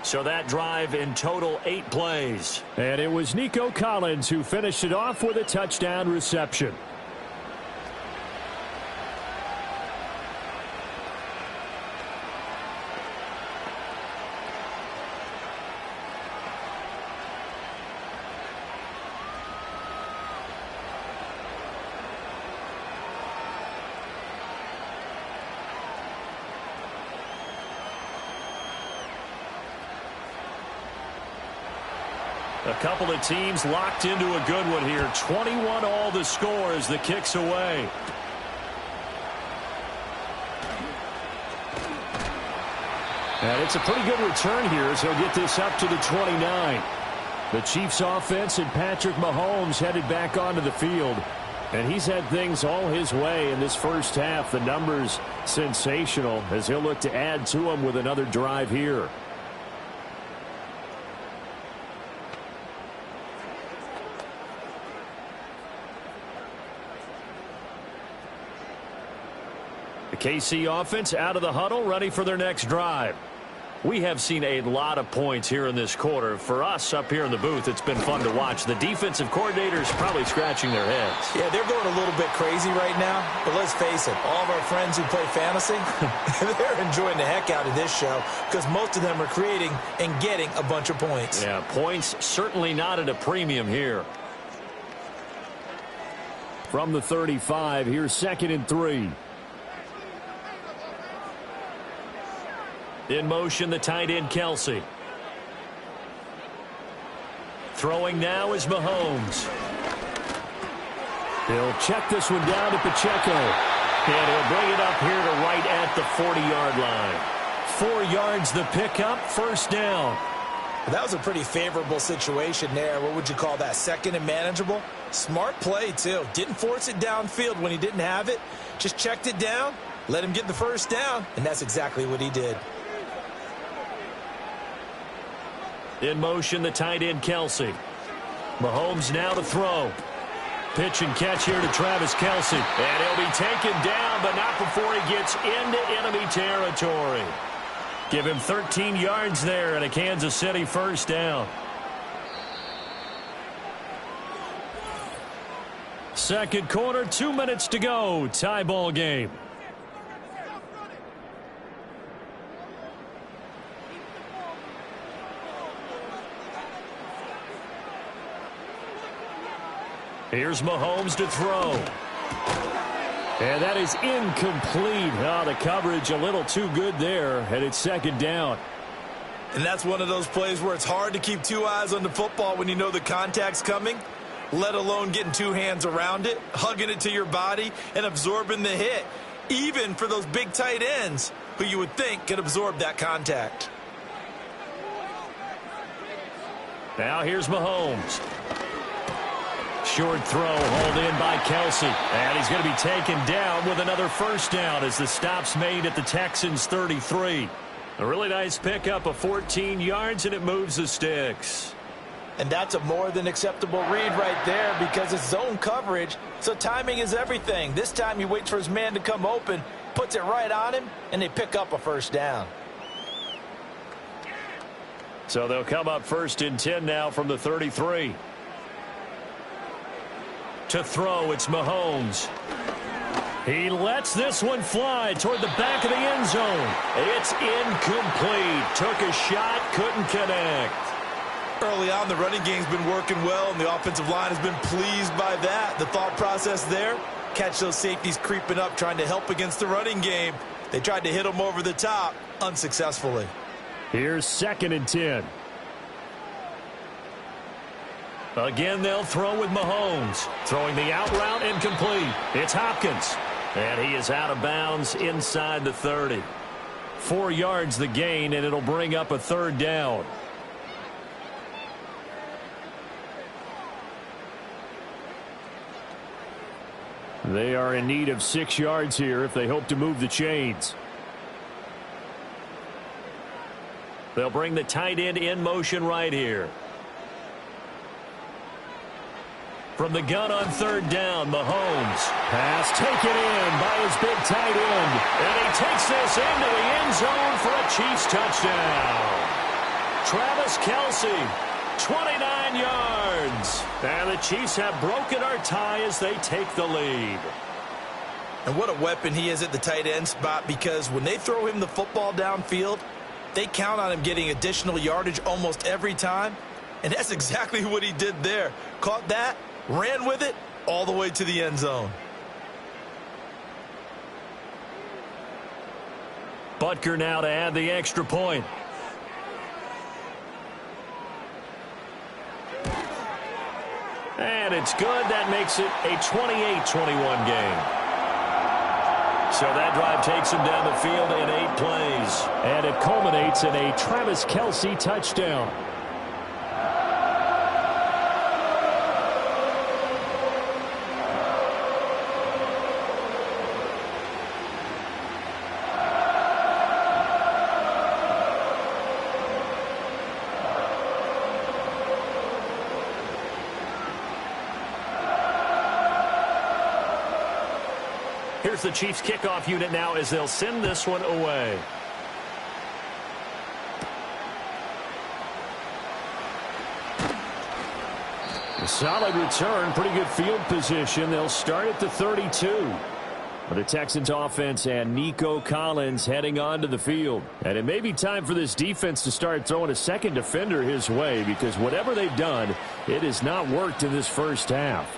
So that drive in total 8 plays. And it was Nico Collins who finished it off with a touchdown reception. A couple of teams locked into a good one here. 21 all the score as the kick's away. And it's a pretty good return here as he'll get this up to the 29. The Chiefs offense and Patrick Mahomes headed back onto the field. And he's had things all his way in this first half. The numbers sensational as he'll look to add to them with another drive here. The KC offense out of the huddle, ready for their next drive. We have seen a lot of points here in this quarter. For us up here in the booth, it's been fun to watch. The defensive coordinators probably scratching their heads. Yeah, they're going a little bit crazy right now. But let's face it, all of our friends who play fantasy, they're enjoying the heck out of this show because most of them are creating and getting a bunch of points. Yeah, points certainly not at a premium here. From the 35, here's 2nd and 3. In motion, the tight end, Kelsey. Throwing now is Mahomes. He'll check this one down to Pacheco. And he'll bring it up here to right at the 40-yard line. 4 yards the pickup, first down. That was a pretty favorable situation there. What would you call that? 2nd and manageable? Smart play, too. Didn't force it downfield when he didn't have it. Just checked it down, let him get the first down, and that's exactly what he did. In motion, the tight end, Kelsey. Mahomes now to throw. Pitch and catch here to Travis Kelsey. And he'll be taken down, but not before he gets into enemy territory. Give him 13 yards there and a Kansas City first down. Second quarter, 2 minutes to go. Tie ball game. Here's Mahomes to throw. And that is incomplete. Oh, the coverage a little too good there, and it's 2nd down. And that's one of those plays where it's hard to keep 2 eyes on the football when you know the contact's coming, let alone getting 2 hands around it, hugging it to your body, and absorbing the hit, even for those big tight ends who you would think could absorb that contact. Now here's Mahomes. Short throw hauled in by Kelsey. And he's going to be taken down with another first down as the stop's made at the Texans 33. A really nice pickup of 14 yards, and it moves the sticks. And that's a more than acceptable read right there because it's zone coverage, so timing is everything. This time he waits for his man to come open, puts it right on him, and they pick up a first down. So they'll come up 1st and 10 now from the 33. To throw, it's Mahomes. He lets this one fly toward the back of the end zone. It's incomplete. Took a shot, couldn't connect. Early on, the running game's been working well, and the offensive line has been pleased by that. The thought process there, catch those safeties creeping up, trying to help against the running game. They tried to hit them over the top, unsuccessfully. Here's 2nd and 10. Again, they'll throw with Mahomes. Throwing the out route incomplete. It's Hopkins. And he is out of bounds inside the 30. 4 yards the gain, and it'll bring up a third down. They are in need of 6 yards here if they hope to move the chains. They'll bring the tight end in motion right here. From the gun on third down, Mahomes. Pass taken in by his big tight end. And he takes this into the end zone for a Chiefs touchdown. Travis Kelce, 29 yards. And the Chiefs have broken our tie as they take the lead. And what a weapon he is at the tight end spot, because when they throw him the football downfield, they count on him getting additional yardage almost every time. And that's exactly what he did there. Caught that, ran with it all the way to the end zone. Butker now to add the extra point. And it's good. That makes it a 28-21 game. So that drive takes him down the field in 8 plays. And it culminates in a Travis Kelce touchdown. Here's the Chiefs kickoff unit now as they'll send this one away. A solid return, pretty good field position. They'll start at the 32. But the Texans offense and Nico Collins heading onto the field. And it may be time for this defense to start throwing a second defender his way, because whatever they've done, it has not worked in this first half.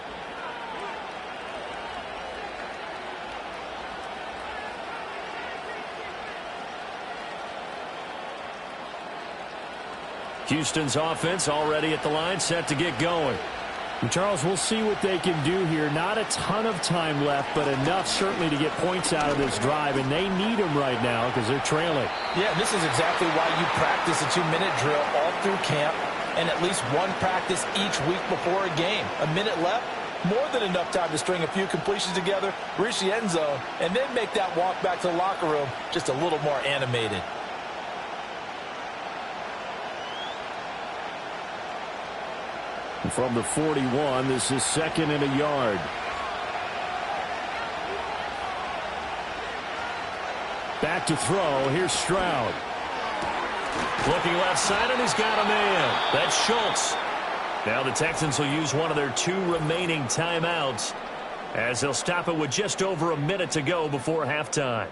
Houston's offense already at the line, set to get going. And Charles, we'll see what they can do here. Not a ton of time left, but enough certainly to get points out of this drive, and they need them right now because they're trailing. Yeah, this is exactly why you practice a 2-minute drill all through camp and at least one practice each week before a game. A minute left, more than enough time to string a few completions together, reach the end zone, and then make that walk back to the locker room just a little more animated. From the 41, this is 2nd and a yard. Back to throw. Here's Stroud. Looking left side, and he's got a man. That's Schultz. Now the Texans will use one of their 2 remaining timeouts as they'll stop it with just over a minute to go before halftime.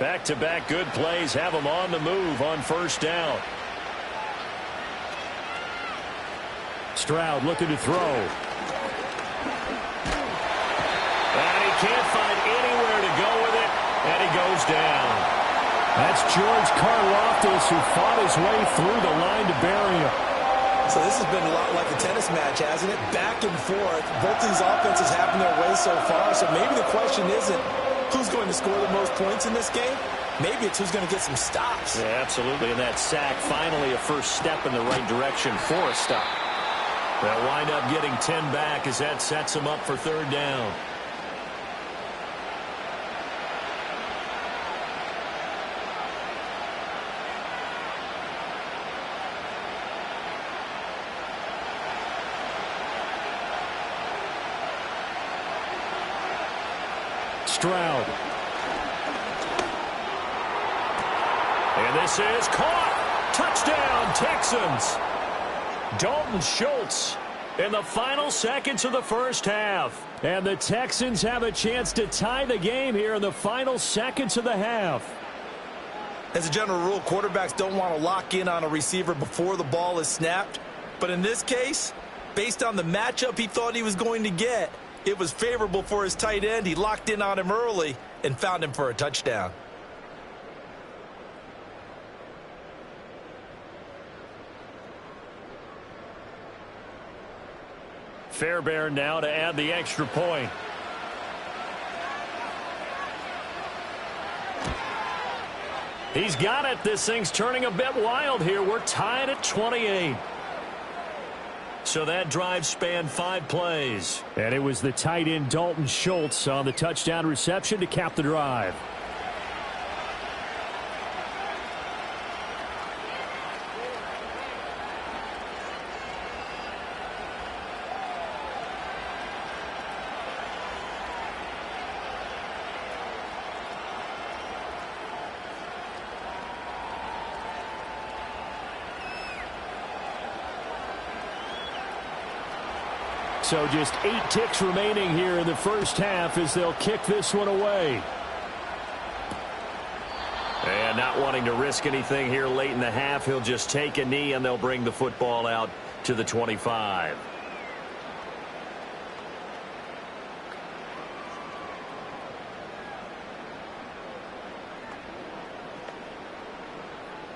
Back-to-back good plays have them on the move on first down. Stroud looking to throw. And he can't find anywhere to go with it, and he goes down. That's George Karlaftis, who fought his way through the line to bury him. So this has been a lot like a tennis match, hasn't it? Back and forth. Both these offenses having their way so far, so maybe the question isn't who's going to score the most points in this game. Maybe it's who's going to get some stops. Yeah, absolutely. And that sack, finally a first step in the right direction for a stop. They'll wind up getting 10 back as that sets them up for third down. Stroud. And this is caught. Touchdown, Texans. Dalton Schultz in the final seconds of the first half. And the Texans have a chance to tie the game here in the final seconds of the half. As a general rule, quarterbacks don't want to lock in on a receiver before the ball is snapped. But in this case, Based on the matchup he thought he was going to get, it was favorable for his tight end. He locked in on him early and found him for a touchdown. Fairbairn now to add the extra point. He's got it. This thing's turning a bit wild here. We're tied at 28. So that drive spanned 5 plays. And it was the tight end Dalton Schultz on the touchdown reception to cap the drive. So just 8 ticks remaining here in the first half as they'll kick this one away. And not wanting to risk anything here late in the half, he'll just take a knee and they'll bring the football out to the 25.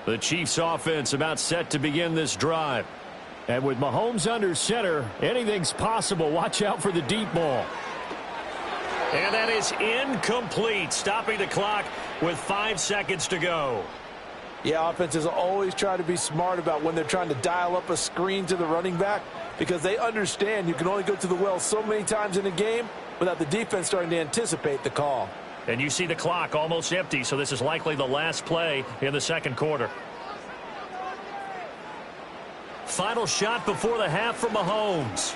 The Chiefs offense about set to begin this drive. And with Mahomes under center, anything's possible. Watch out for the deep ball. And that is incomplete, stopping the clock with 5 seconds to go. Yeah, offenses always try to be smart about when they're trying to dial up a screen to the running back because they understand you can only go to the well so many times in a game without the defense starting to anticipate the call. And you see the clock almost empty, so this is likely the last play in the second quarter. Final shot before the half from Mahomes.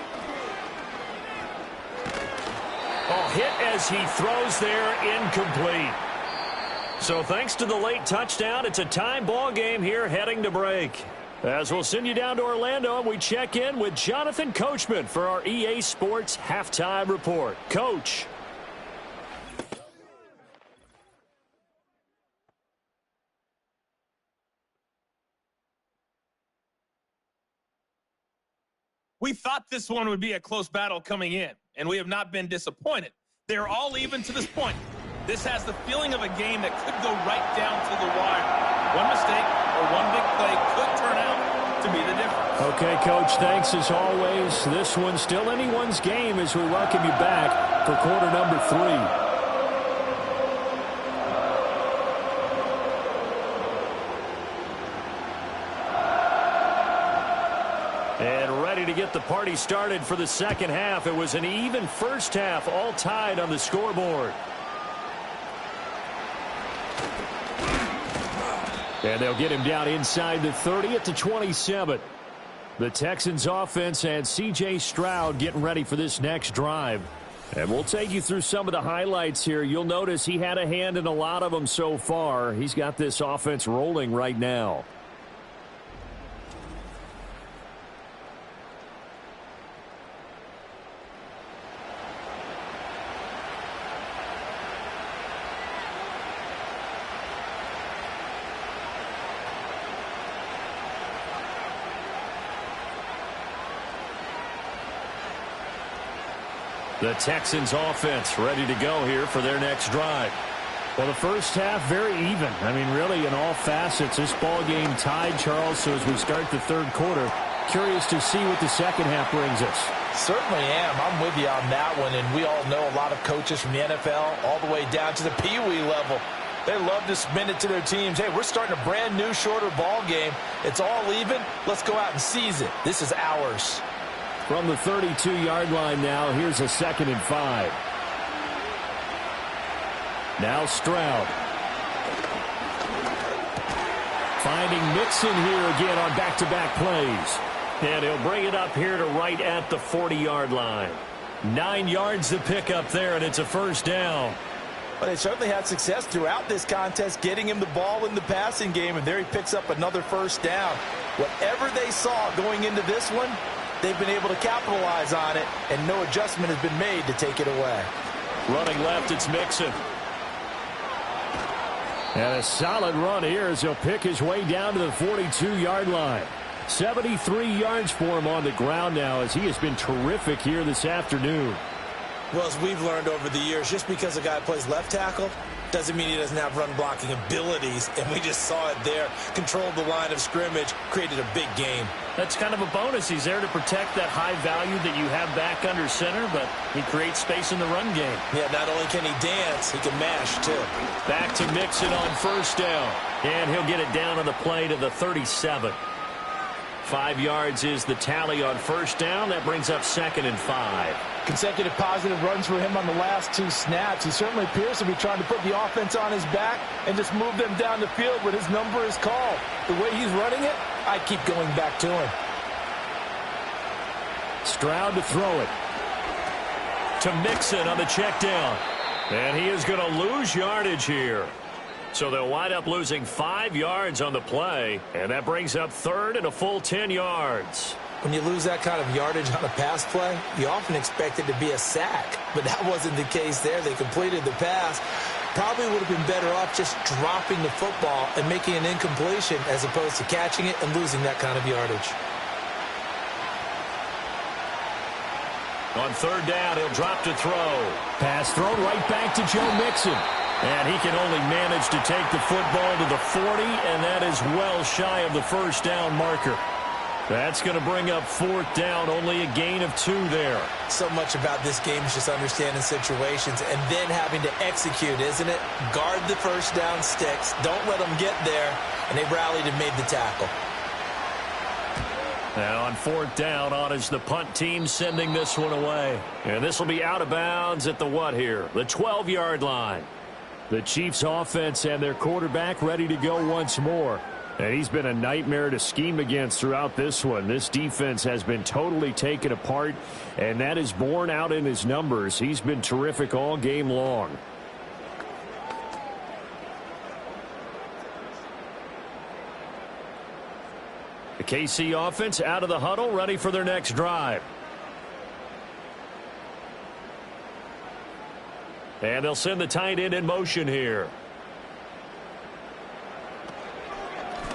Oh, hit as he throws there, incomplete. So thanks to the late touchdown, it's a time ball game here heading to break. As we'll send you down to Orlando, and we check in with Jonathan Coachman for our EA Sports Halftime Report. Coach. We thought this one would be a close battle coming in, and we have not been disappointed. They're all even to this point. This has the feeling of a game that could go right down to the wire. One mistake or one big play could turn out to be the difference. Okay, Coach, thanks as always. This one's still anyone's game as we welcome you back for quarter number 3. And ready to get the party started for the second half. It was an even first half, all tied on the scoreboard. And they'll get him down inside the 30 at the 27. The Texans offense and C.J. Stroud getting ready for this next drive. And we'll take you through some of the highlights here. You'll notice he had a hand in a lot of them so far. He's got this offense rolling right now. The Texans offense ready to go here for their next drive. Well, the first half very even. I mean, really in all facets, this ball game tied, Charles. So as we start the third quarter, curious to see what the second half brings us. Certainly am. I'm with you on that one, and we all know a lot of coaches from the NFL all the way down to the Pee-wee level. They love to spin it to their teams. Hey, we're starting a brand new, shorter ball game. It's all even. Let's go out and seize it. This is ours. From the 32-yard line now, here's a 2nd and 5. Now Stroud. Finding Mixon here again on back-to-back plays. And he'll bring it up here to right at the 40-yard line. 9 yards to pick up there, and it's a first down. But they certainly had success throughout this contest, getting him the ball in the passing game, and there he picks up another first down. Whatever they saw going into this one, they've been able to capitalize on it, and no adjustment has been made to take it away. Running left, it's Mixon. And a solid run here as he'll pick his way down to the 42-yard line. 73 yards for him on the ground now as he has been terrific here this afternoon. Well, as we've learned over the years, just because a guy plays left tackle doesn't mean he doesn't have run blocking abilities, and we just saw it there. Controlled the line of scrimmage, created a big game. That's kind of a bonus. He's there to protect that high value that you have back under center, but he creates space in the run game. Yeah, not only can he dance, he can mash, too. Back to Mixon on first down, and he'll get it down on the play to the 37. 5 yards is the tally on first down. That brings up 2nd and 5. Consecutive positive runs for him on the last 2 snaps. He certainly appears to be trying to put the offense on his back and just move them down the field when his number is called. The way he's running it, I keep going back to him. Stroud to throw it. To Mixon on the check down. And he is going to lose yardage here. So they'll wind up losing 5 yards on the play. And that brings up 3rd and a full 10 yards. When you lose that kind of yardage on a pass play, you often expect it to be a sack. But that wasn't the case there. They completed the pass. Probably would have been better off just dropping the football and making an incompletion as opposed to catching it and losing that kind of yardage. On 3rd down, he'll drop to throw. Pass thrown right back to Joe Mixon. And he can only manage to take the football to the 40, and that is well shy of the first down marker. That's going to bring up 4th down, only a gain of 2 there. So much about this game is just understanding situations and then having to execute, isn't it? Guard the first down sticks. Don't let them get there. And they rallied and made the tackle. Now on 4th down, on is the punt team sending this one away. And this will be out of bounds at the what here? The 12-yard line. The Chiefs offense and their quarterback ready to go once more. And he's been a nightmare to scheme against throughout this one. This defense has been totally taken apart, and that is borne out in his numbers. He's been terrific all game long. The KC offense out of the huddle, ready for their next drive. And they'll send the tight end in motion here.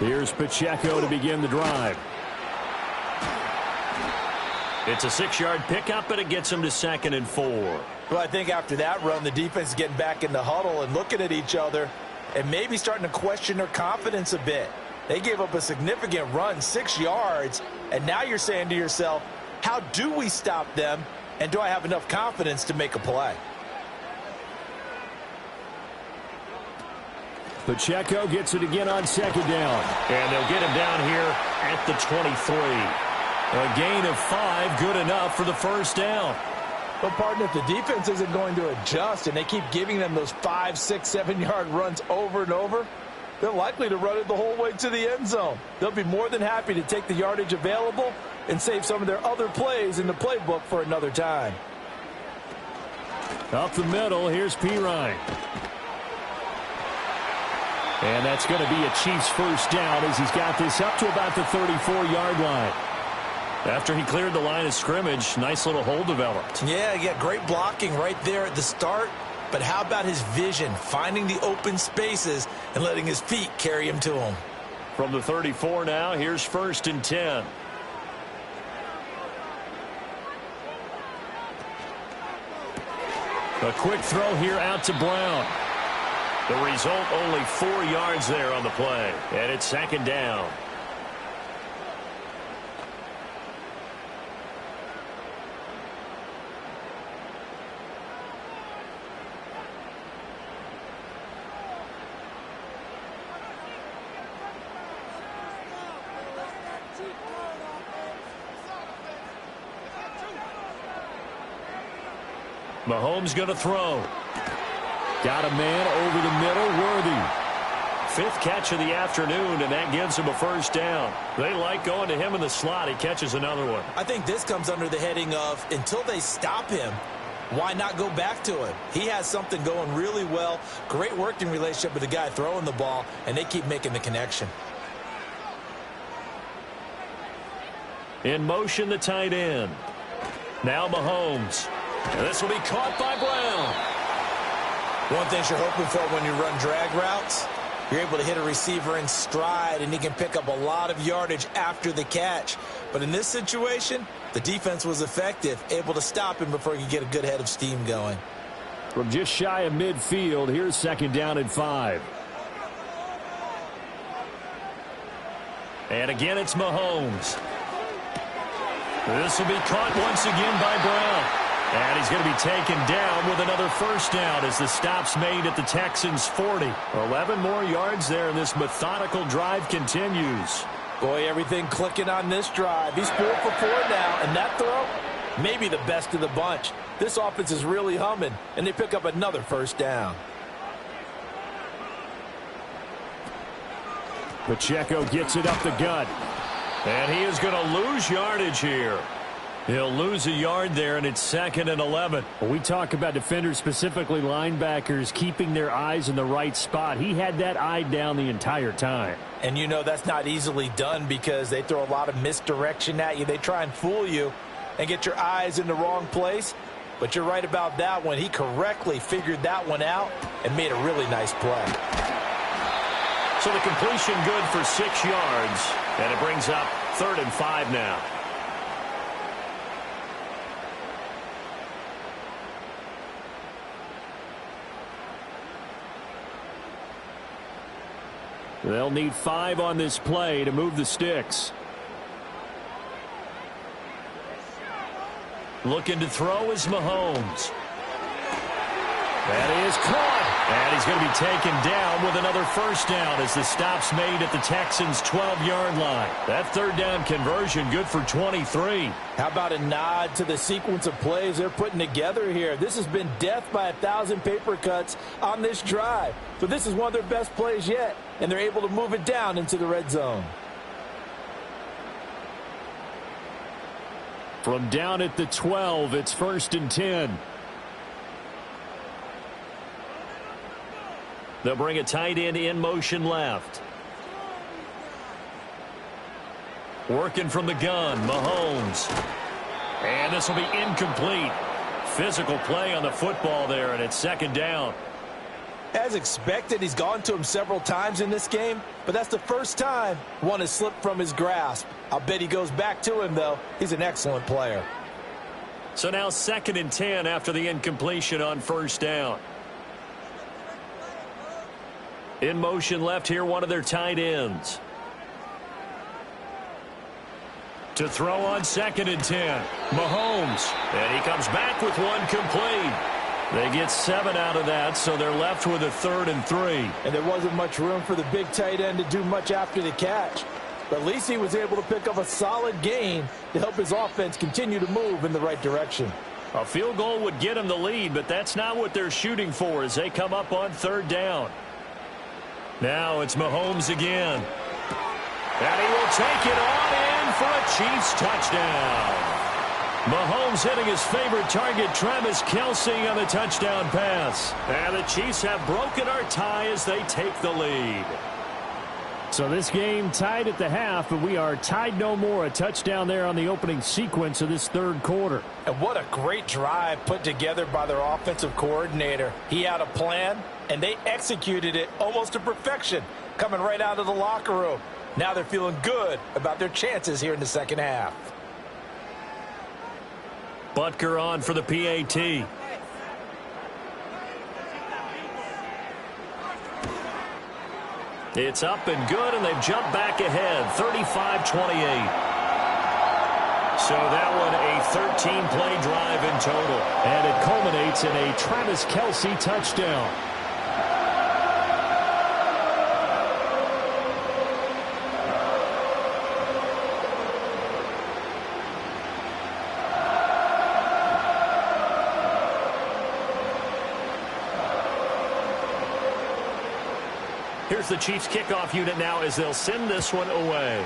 Here's Pacheco to begin the drive. It's a 6-yard pickup, but it gets him to 2nd and 4. Well, I think after that run, the defense is getting back in the huddle and looking at each other and maybe starting to question their confidence a bit. They gave up a significant run, 6 yards, and now you're saying to yourself, how do we stop them, and do I have enough confidence to make a play? Pacheco gets it again on 2nd down. And they'll get him down here at the 23. A gain of 5, good enough for the first down. But, partner, if the defense isn't going to adjust and they keep giving them those 5, 6, 7-yard runs over and over, they're likely to run it the whole way to the end zone. They'll be more than happy to take the yardage available and save some of their other plays in the playbook for another time. Up the middle, here's Pirine. And that's going to be a Chiefs first down as he's got this up to about the 34-yard line. After he cleared the line of scrimmage, nice little hole developed. Yeah, great blocking right there at the start. But how about his vision, finding the open spaces and letting his feet carry him to him? From the 34 now, here's 1st and 10. A quick throw here out to Brown. The result, only 4 yards there on the play. And it's 2nd down. Mahomes going to throw. Got a man over the middle, Worthy. 5th catch of the afternoon, and that gives him a first down. They like going to him in the slot. He catches another one. I think this comes under the heading of, until they stop him, why not go back to him? He has something going really well. Great working relationship with the guy throwing the ball, and they keep making the connection. In motion, the tight end. Now Mahomes. And this will be caught by Brown. One thing you're hoping for when you run drag routes, You're able to hit a receiver in stride, and he can pick up a lot of yardage after the catch. But in this situation, the defense was effective, able to stop him before he could get a good head of steam going. From just shy of midfield, here's 2nd down and 5. And again, it's Mahomes. This will be caught once again by Brown. And he's going to be taken down with another first down as the stop's made at the Texans' 40. 11 more yards there, and this methodical drive continues. Boy, everything clicking on this drive. He's 4 for 4 now, and that throw, maybe the best of the bunch. This offense is really humming, and they pick up another first down. Pacheco gets it up the gut. And he is going to lose yardage here. He'll lose a yard there, and it's 2nd and 11. When we talk about defenders, specifically linebackers, keeping their eyes in the right spot, he had that eye down the entire time. And you know that's not easily done because they throw a lot of misdirection at you. They try and fool you and get your eyes in the wrong place. But you're right about that one. He correctly figured that one out and made a really nice play. So the completion good for 6 yards, and it brings up 3rd and 5 now. They'll need 5 on this play to move the sticks. Looking to throw is Mahomes. That is caught. And he's going to be taken down with another first down as the stop's made at the Texans' 12-yard line. That 3rd down conversion good for 23. How about a nod to the sequence of plays they're putting together here? This has been death by 1,000 paper cuts on this drive. But this is one of their best plays yet, and they're able to move it down into the red zone. From down at the 12, it's 1st and 10. They'll bring a tight end in motion left. Working from the gun, Mahomes. And this will be incomplete. Physical play on the football there, and it's 2nd down. As expected, he's gone to him several times in this game, but that's the first time one has slipped from his grasp. I'll bet he goes back to him, though. He's an excellent player. So now 2nd and 10 after the incompletion on 1st down. In motion left here, one of their tight ends. To throw on 2nd and 10. Mahomes. And he comes back with one complete. They get 7 out of that, so they're left with a 3rd and 3. And there wasn't much room for the big tight end to do much after the catch. But at least he was able to pick up a solid gain to help his offense continue to move in the right direction. A field goal would get him the lead, but that's not what they're shooting for as they come up on 3rd down. Now it's Mahomes again. And he will take it on in for a Chiefs touchdown. Mahomes hitting his favorite target, Travis Kelce, on the touchdown pass. And the Chiefs have broken our tie as they take the lead. So this game tied at the half, but we are tied no more. A touchdown there on the opening sequence of this 3rd quarter. And what a great drive put together by their offensive coordinator. He had a plan, and they executed it almost to perfection, coming right out of the locker room. Now they're feeling good about their chances here in the 2nd half. Butker on for the PAT. It's up and good, and they've jumped back ahead, 35-28. So that one a 13-play drive in total. And it culminates in a Travis Kelce touchdown. Here's the Chiefs kickoff unit now as they'll send this one away.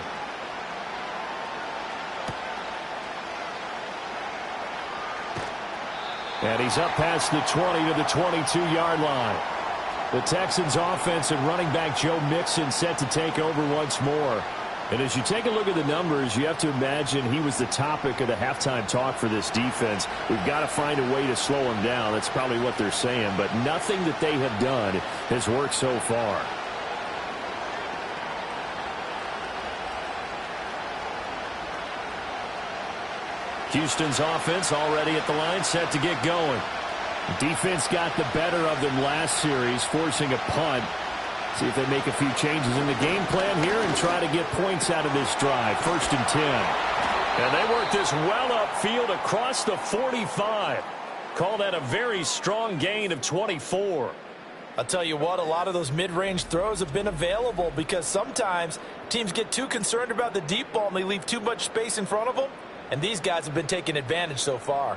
And he's up past the 20 to the 22-yard line. The Texans offense and running back Joe Mixon set to take over once more. And as you take a look at the numbers, you have to imagine he was the topic of the halftime talk for this defense. We've got to find a way to slow him down. That's probably what they're saying. But nothing that they have done has worked so far. Houston's offense already at the line, set to get going. Defense got the better of them last series, forcing a punt. See if they make a few changes in the game plan here and try to get points out of this drive. 1st and 10. And they work this well upfield across the 45. Call that a very strong gain of 24. I'll tell you what, a lot of those mid-range throws have been available because sometimes teams get too concerned about the deep ball and they leave too much space in front of them. And these guys have been taking advantage so far.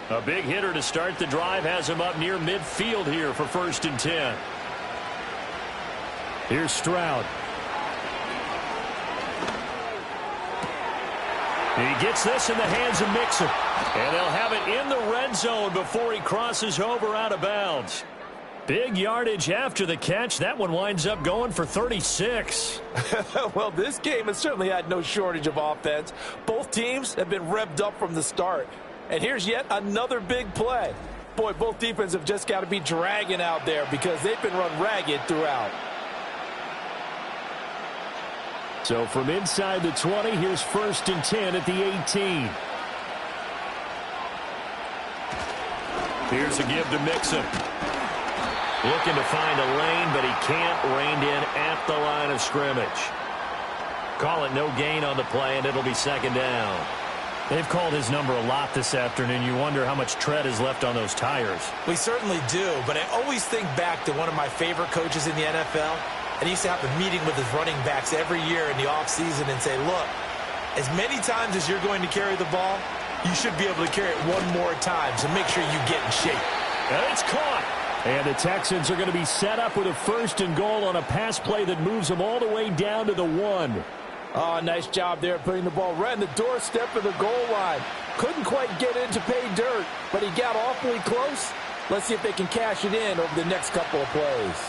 A big hitter to start the drive has him up near midfield here for 1st and 10. Here's Stroud. He gets this in the hands of Mixon. And they'll have it in the red zone before he crosses over out of bounds. Big yardage after the catch. That one winds up going for 36. Well, this game has certainly had no shortage of offense. Both teams have been revved up from the start. And here's yet another big play. Boy, both defenses have just got to be dragging out there because they've been run ragged throughout. So from inside the 20, here's 1st and 10 at the 18. Here's a give to Mixon. Looking to find a lane, but he can't. Reined in at the line of scrimmage. Call it no gain on the play, and it'll be 2nd down. They've called his number a lot this afternoon. You wonder how much tread is left on those tires. We certainly do, but I always think back to one of my favorite coaches in the NFL. And he used to have a meeting with his running backs every year in the offseason and say, look, as many times as you're going to carry the ball, you should be able to carry it one more time, so make sure you get in shape. And it's caught. And the Texans are going to be set up with a 1st and goal on a pass play that moves them all the way down to the 1. Oh, nice job there putting the ball right in the doorstep of the goal line. Couldn't quite get in to pay dirt, but he got awfully close. Let's see if they can cash it in over the next couple of plays.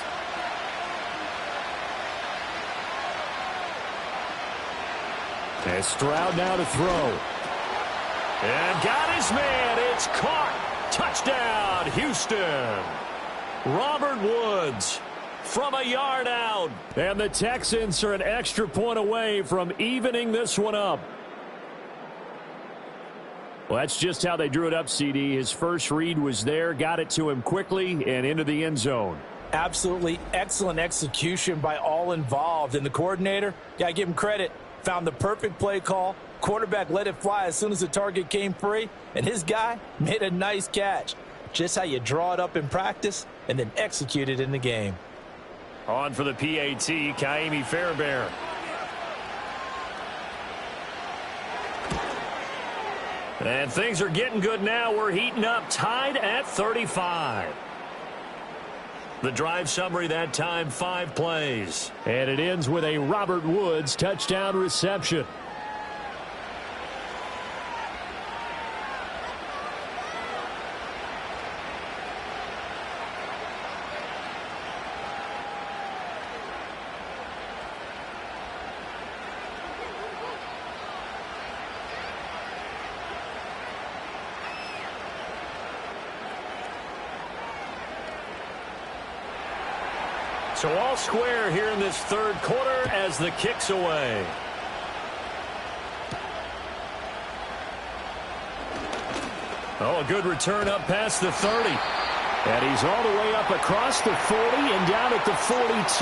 And Stroud now to throw. And got his man. It's caught. Touchdown, Houston. Robert Woods from a yard out. And the Texans are an extra point away from evening this one up. Well, that's just how they drew it up, CD. His first read was there, got it to him quickly, and into the end zone. Absolutely excellent execution by all involved. And the coordinator, got to give him credit, found the perfect play call. Quarterback let it fly as soon as the target came free, and his guy made a nice catch. Just how you draw it up in practice and then execute it in the game. On for the PAT, Kaimi Fairbairn. And things are getting good now. We're heating up, tied at 35. The drive summary that time, 5 plays. And it ends with a Robert Woods touchdown reception. So all square here in this third quarter as the kick's away. Oh, a good return up past the 30. And he's all the way up across the 40 and down at the 42.